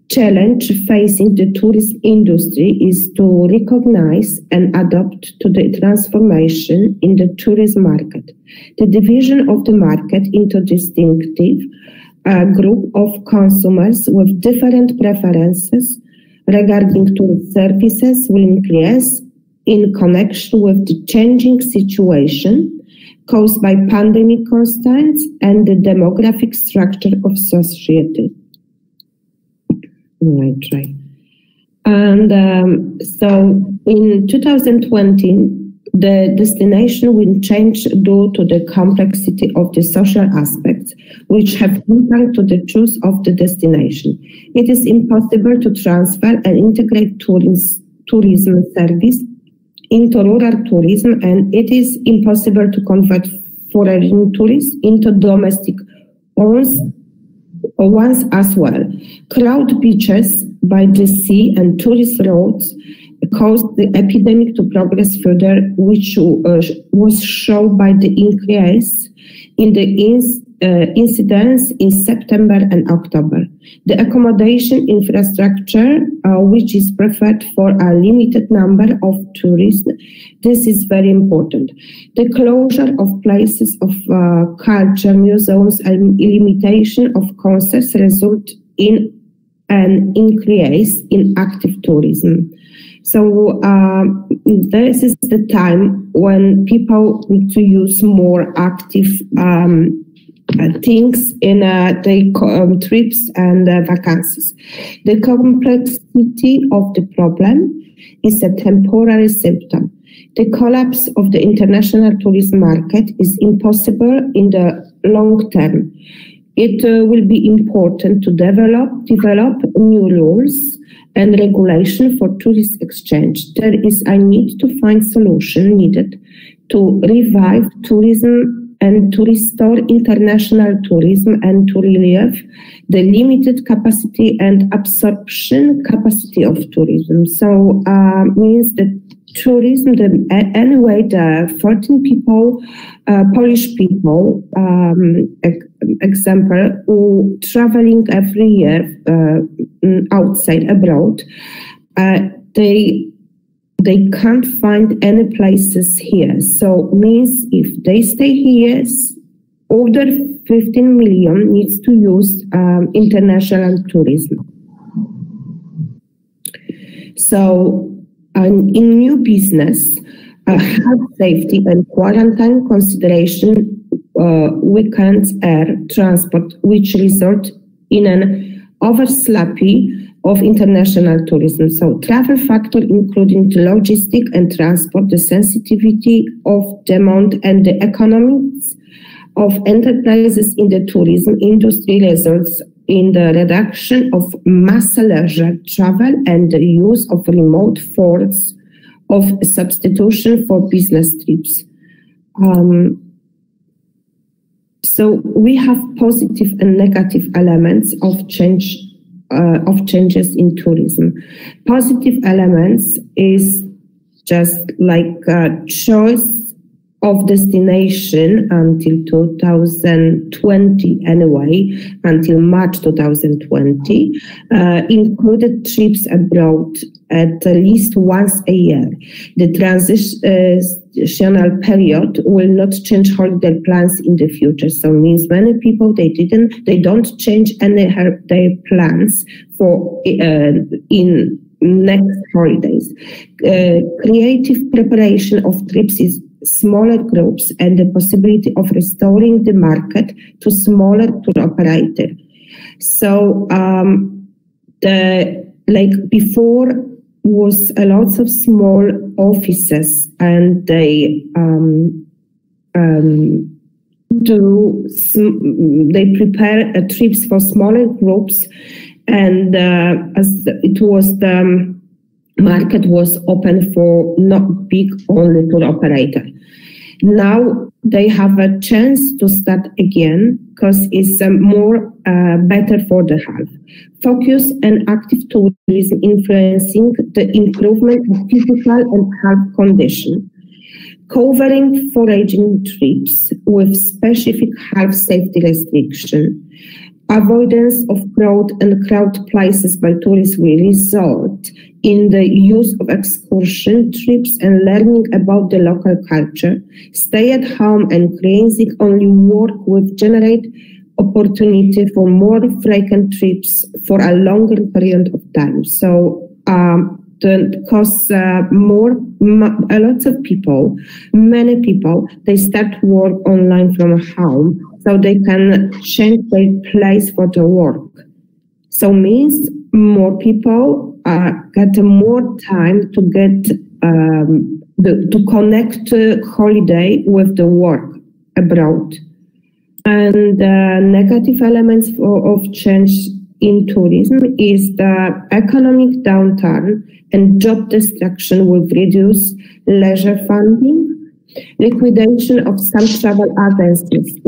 challenge facing the tourism industry is to recognize and adapt to the transformation in the tourism market. The division of the market into distinctive group of consumers with different preferences regarding tourist services will increase in connection with the changing situation caused by pandemic constraints and the demographic structure of society. And so in 2020, the destination will change due to the complexity of the social aspects, which have impact to the choice of the destination. It is impossible to transfer and integrate tourism service into rural tourism, and it is impossible to convert foreign tourists into domestic ones as well. Crowded beaches by the sea and tourist roads caused the epidemic to progress further, which was shown by the increase in the incidence in September and October. The accommodation infrastructure, which is preferred for a limited number of tourists, this is very important. The closure of places of culture, museums, and limitation of concerts result in an increase in active tourism. So this is the time when people need to use more active things in their trips and vacancies. The complexity of the problem is a temporary symptom. The collapse of the international tourism market is impossible in the long term. It will be important to develop new rules and regulation for tourist exchange. There is a need to find solution needed to revive tourism and to restore international tourism and to relieve the limited capacity and absorption capacity of tourism. So means that tourism, anyway, the 14 people, Polish people, example, who traveling every year outside abroad, they can't find any places here. So means if they stay here, over 15 million needs to use international tourism. So in new business, health safety and quarantine consideration, weekends, air transport, which result in an overslapping of international tourism. So travel factor, including the logistic and transport, the sensitivity of demand and the economics of enterprises in the tourism industry results in the reduction of mass leisure travel and the use of remote forms of substitution for business trips. So we have positive and negative elements of change, of changes in tourism. Positive elements is just like a choice of destination until 2020 anyway, until March 2020, included trips abroad at least once a year. The transitional period will not change holiday plans in the future. So means many people, they don't change any their plans for in next holidays. Creative preparation of trips is smaller groups and the possibility of restoring the market to smaller tour operator. So before was a lot of small offices and they prepare trips for smaller groups, and as it was the market was open for not big only tour operator. Now they have a chance to start again because it's more better for the health. Focus and active tourism influencing the improvement of physical and health condition. Covering foraging trips with specific health safety restriction. Avoidance of crowd places by tourists will result in the use of excursion trips and learning about the local culture. Stay at home and creating only work with generate opportunity for more frequent trips for a longer period of time. So because a lot of people, many people, they start work online from home, so they can change their place for the work. So means more people get more time to get to connect holiday with the work abroad. And negative elements of change in tourism is the economic downturn and job destruction with reduced leisure funding, liquidation of some travel agencies,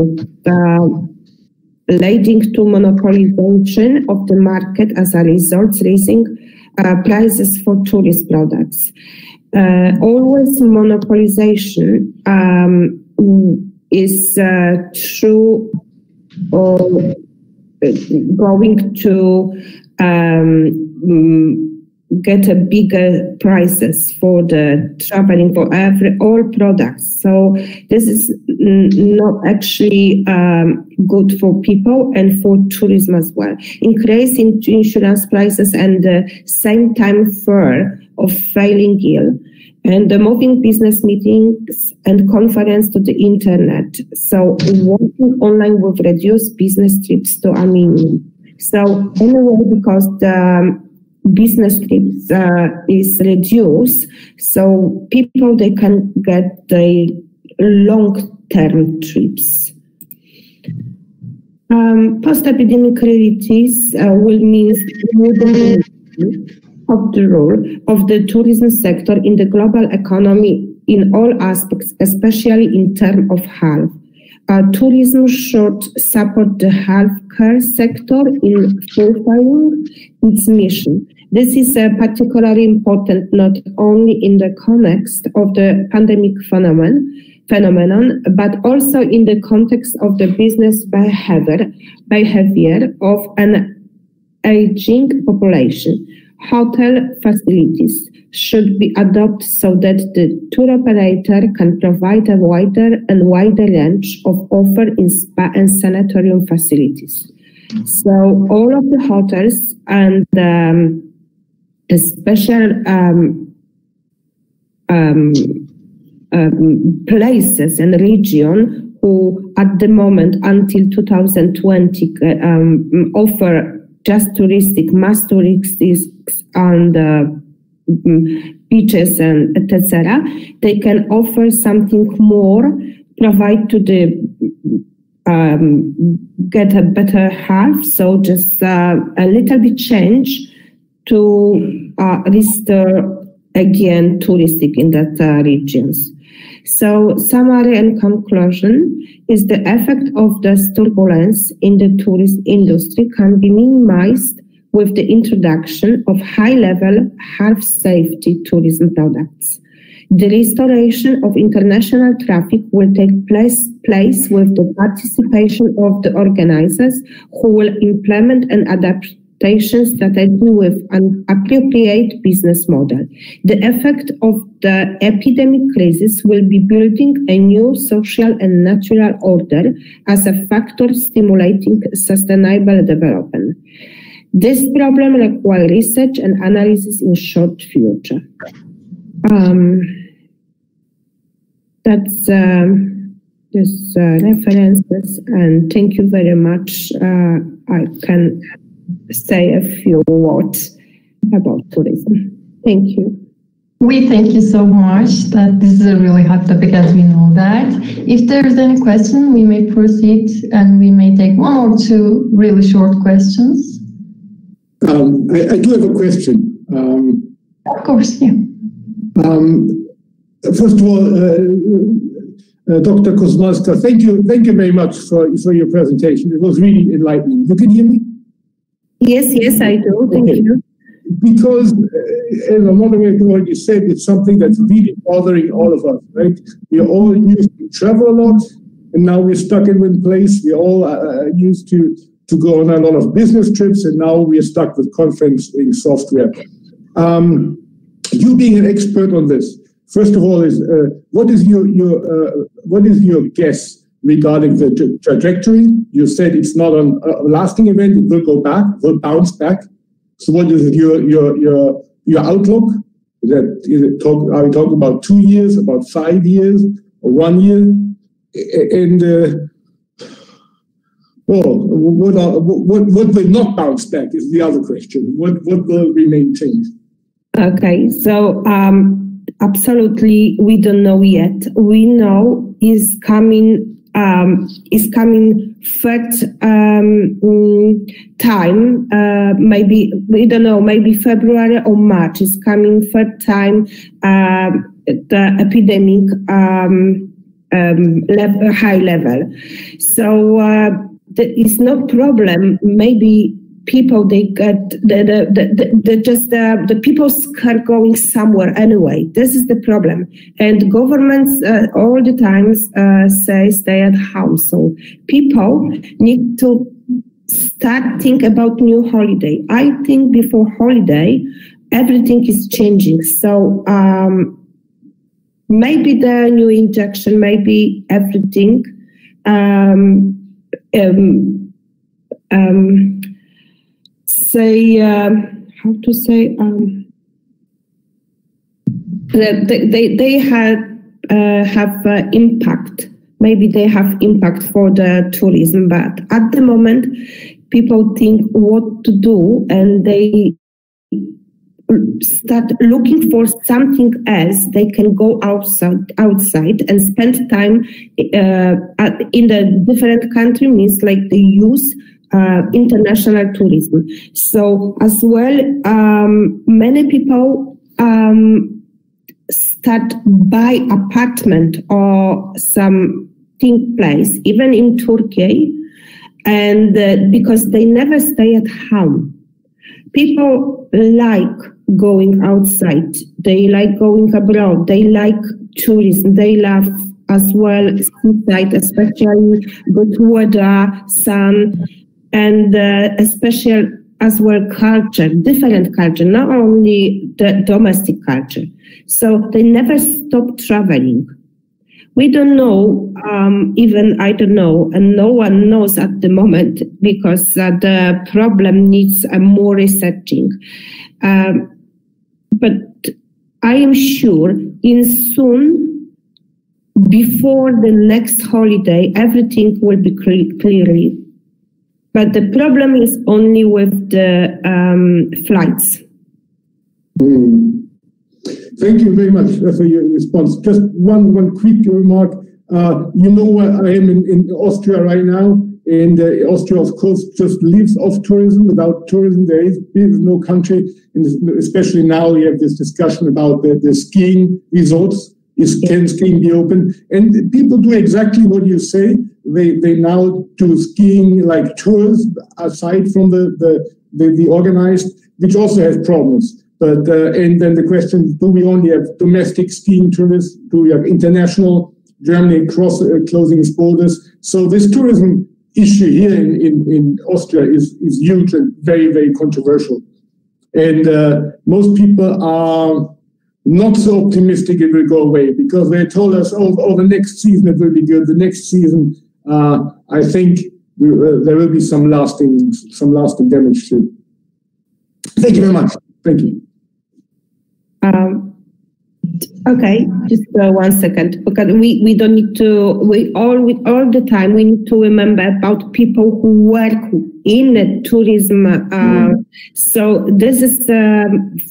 leading to monopolization of the market as a result, raising prices for tourist products. Always monopolization is true going to get a bigger prices for the traveling for all products. So this is not actually good for people and for tourism as well. Increase in insurance prices and the same time fear of failing ill, and the moving business meetings and conference to the internet. So working online will reduce business trips to a minimum. So anyway, because the business trips is reduced, so people, they can get the long-term trips. Post-epidemic realities will mean of the role of the tourism sector in the global economy in all aspects, especially in terms of health. Tourism should support the healthcare sector in fulfilling its mission. This is particularly important not only in the context of the pandemic phenomenon, but also in the context of the business behavior of an aging population. Hotel facilities should be adopted so that the tour operator can provide a wider range of offer in spa and sanatorium facilities. So all of the hotels and special places and region who at the moment until 2020 offer just mass touristics on the beaches and etc. They can offer something more, provide to the get a better health. So just a little bit change to restore again touristic in that regions. So summary and conclusion is the effect of this turbulence in the tourist industry can be minimized with the introduction of high-level health safety tourism products. The restoration of international traffic will take place with the participation of the organizers who will implement an adaptation strategy with an appropriate business model. The effect of the epidemic crisis will be building a new social and natural order as a factor stimulating sustainable development. This problem requires research and analysis in short future. That's just references, and thank you very much. I can say a few words about tourism. Thank you. We thank you so much. That this is a really hot topic, as we know that. If there is any question, we may proceed, and we may take one or two really short questions. I do have a question. Of course, yeah. First of all, Dr. Kuzmalska, thank you very much for your presentation. It was really enlightening. You can hear me? Yes, I do. Thank you. Because, as a moderator already said, it's something that's really bothering all of us, right? We're all used to travel a lot, and now we're stuck in one place. We're all used to go on a lot of business trips, and now we're stuck with conferencing software. You being an expert on this, first of all, what is your guess regarding the trajectory? You said it's not a lasting event; it will go back, will bounce back. So, what is your outlook? Are we talking about 2 years, about 5 years, or 1 year? And what will not bounce back is the other question. What will remain changed? Okay, so absolutely, we don't know yet. We know is coming third time. Maybe we don't know. Maybe February or March is coming third time. the epidemic high level. So there is no problem. Maybe people, they get the people are going somewhere anyway. This is the problem, and governments all the times say stay at home. So people need to start think about new holiday. I think before holiday everything is changing. So maybe the new injection, maybe everything. Say how to say they have impact. Maybe they have impact for the tourism, but at the moment people think what to do, and they start looking for something else. They can go outside and spend time in the different country, means like they use international tourism. So as well, many people start buy apartment or something place, even in Turkey, and because they never stay at home. People like going outside. They like going abroad. They like tourism. They love as well seaside, especially good weather, sun, and especially as well culture, different culture, not only the domestic culture. So they never stop traveling. We don't know, even I don't know, and no one knows at the moment, because the problem needs more researching. But I am sure in soon, before the next holiday, everything will be clearly. But the problem is only with the flights. Thank you very much for your response. Just one quick remark. You know, I am in Austria right now, and Austria, of course, just lives off tourism. Without tourism, there is no country, and especially now we have this discussion about the skiing resorts. Can skiing be open? And people do exactly what you say. They now do skiing like tours aside from the organized, which also has problems. But and then the question: do we only have domestic skiing tourists? Do we have international? Germany closing its borders. So this tourism issue here in Austria is huge and very, very controversial. And most people are not so optimistic it will go away, because they told us, oh, the next season it will be good. The next season, I think there will be some lasting damage too. Thank you very much. Thank you. Okay, just 1 second, because we don't need to. All the time we need to remember about people who work in the tourism. So this is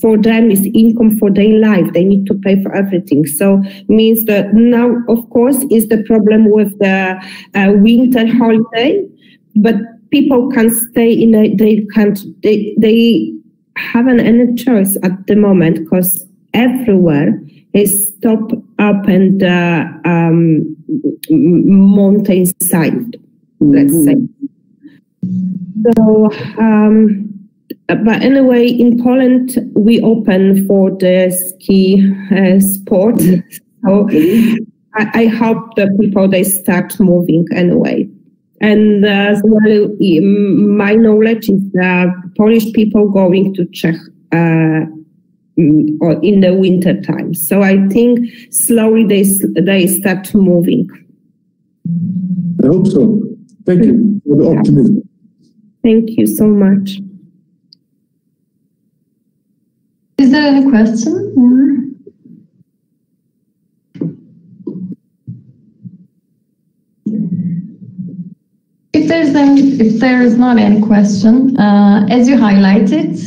for them is income for their life. They need to pay for everything. So means that now, of course, is the problem with the winter holiday, but people can stay in they can't. They haven't any choice at the moment, because everywhere is stop up and mountainside, let's say. So, but anyway, in Poland we open for the ski sport. So I hope the people they start moving anyway. And as well, my knowledge is that Polish people going to Czech or in the winter time. So I think slowly they start moving. I hope so. Thank you for the optimism. Thank you so much. Is there any question? If there is not any question, as you highlighted,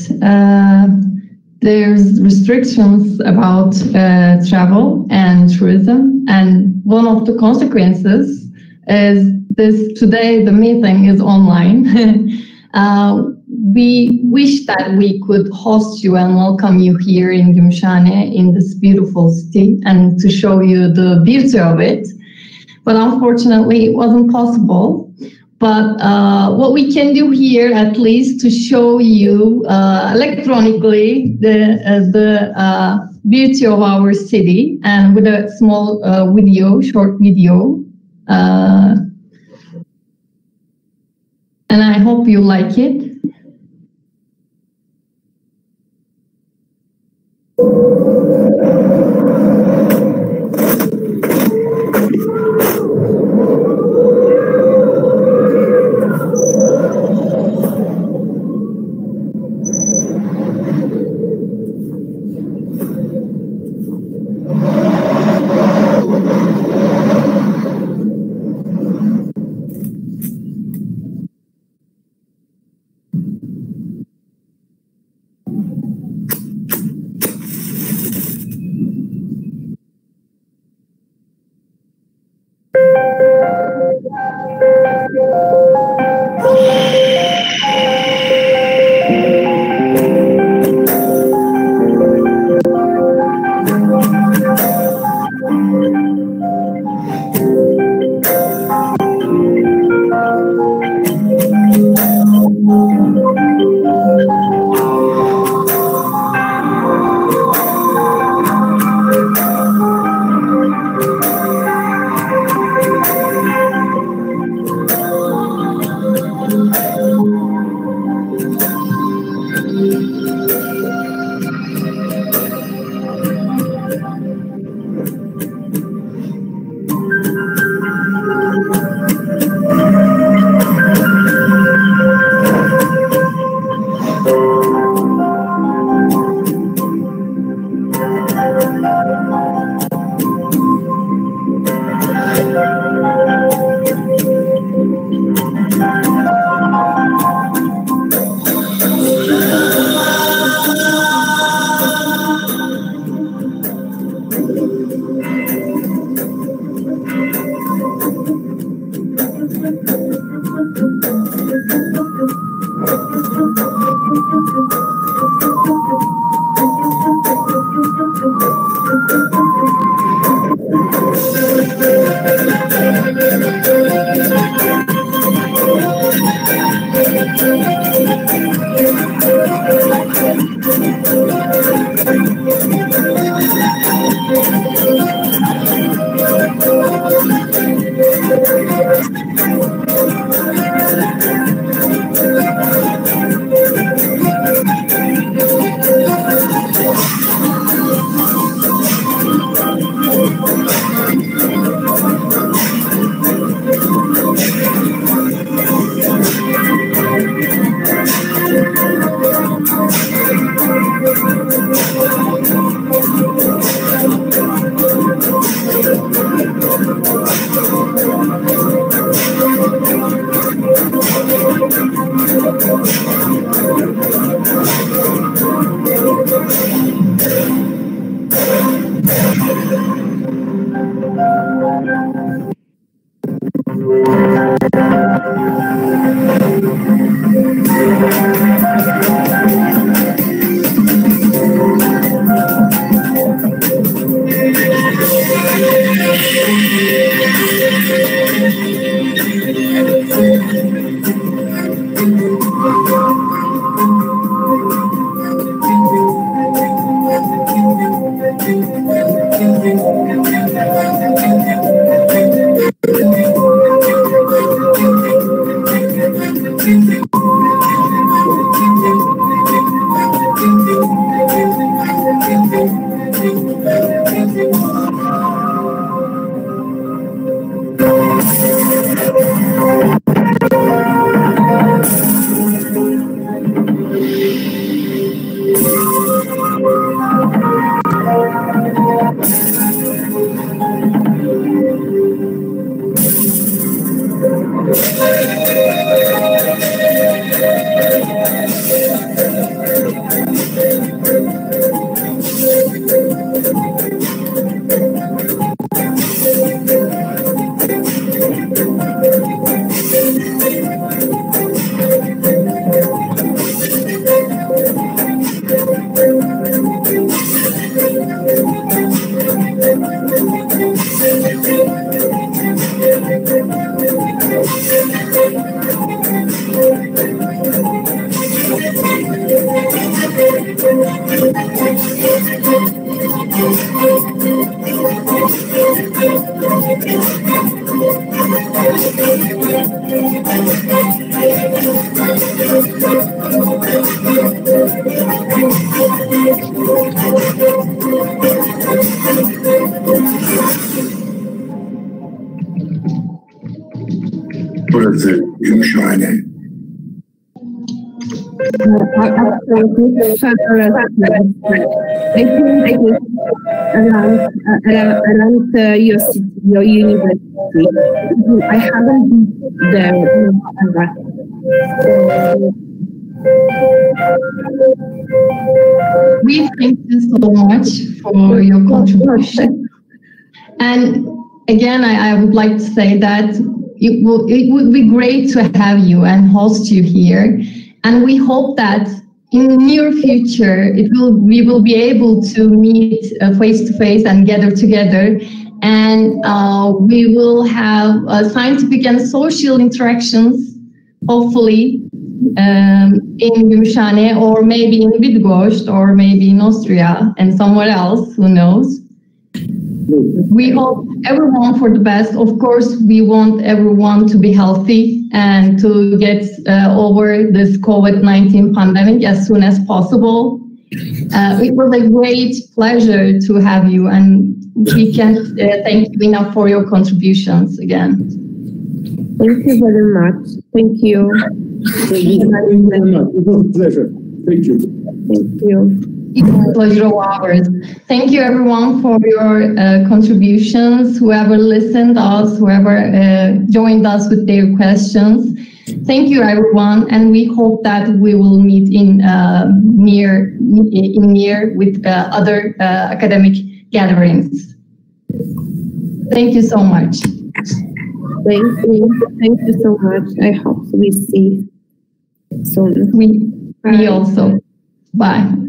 there's restrictions about travel and tourism, and one of the consequences is this. Today the meeting is online. we wish that we could host you and welcome you here in Gümüşhane, in this beautiful city, and to show you the beauty of it. But unfortunately, it wasn't possible. But what we can do here, at least, to show you electronically the beauty of our city, and with a small short video. And I hope you like it. Burası Gümüşhane. Around your university. I haven't been there. We thank you so much for your contribution. And again, I would like to say that it would be great to have you and host you here. And we hope that in the near future, we will be able to meet face to face and gather together. And we will have scientific and social interactions, hopefully, in Gümüşhane, or maybe in Bydgoszcz, or maybe in Austria and somewhere else, who knows. We hope everyone for the best. Of course, we want everyone to be healthy and to get over this COVID-19 pandemic as soon as possible. It was a great pleasure to have you, and we can't thank you enough for your contributions again. Thank you very much. Thank you. Thank you very much. It was a pleasure. Thank you. Thank you. It's a pleasure of ours. Thank you everyone for your contributions, whoever listened us, whoever joined us with their questions. Thank you everyone, and we hope that we will meet in near with other academic gatherings. Thank you so much. Thank you. Thank you so much. I hope we see soon. We also. Bye.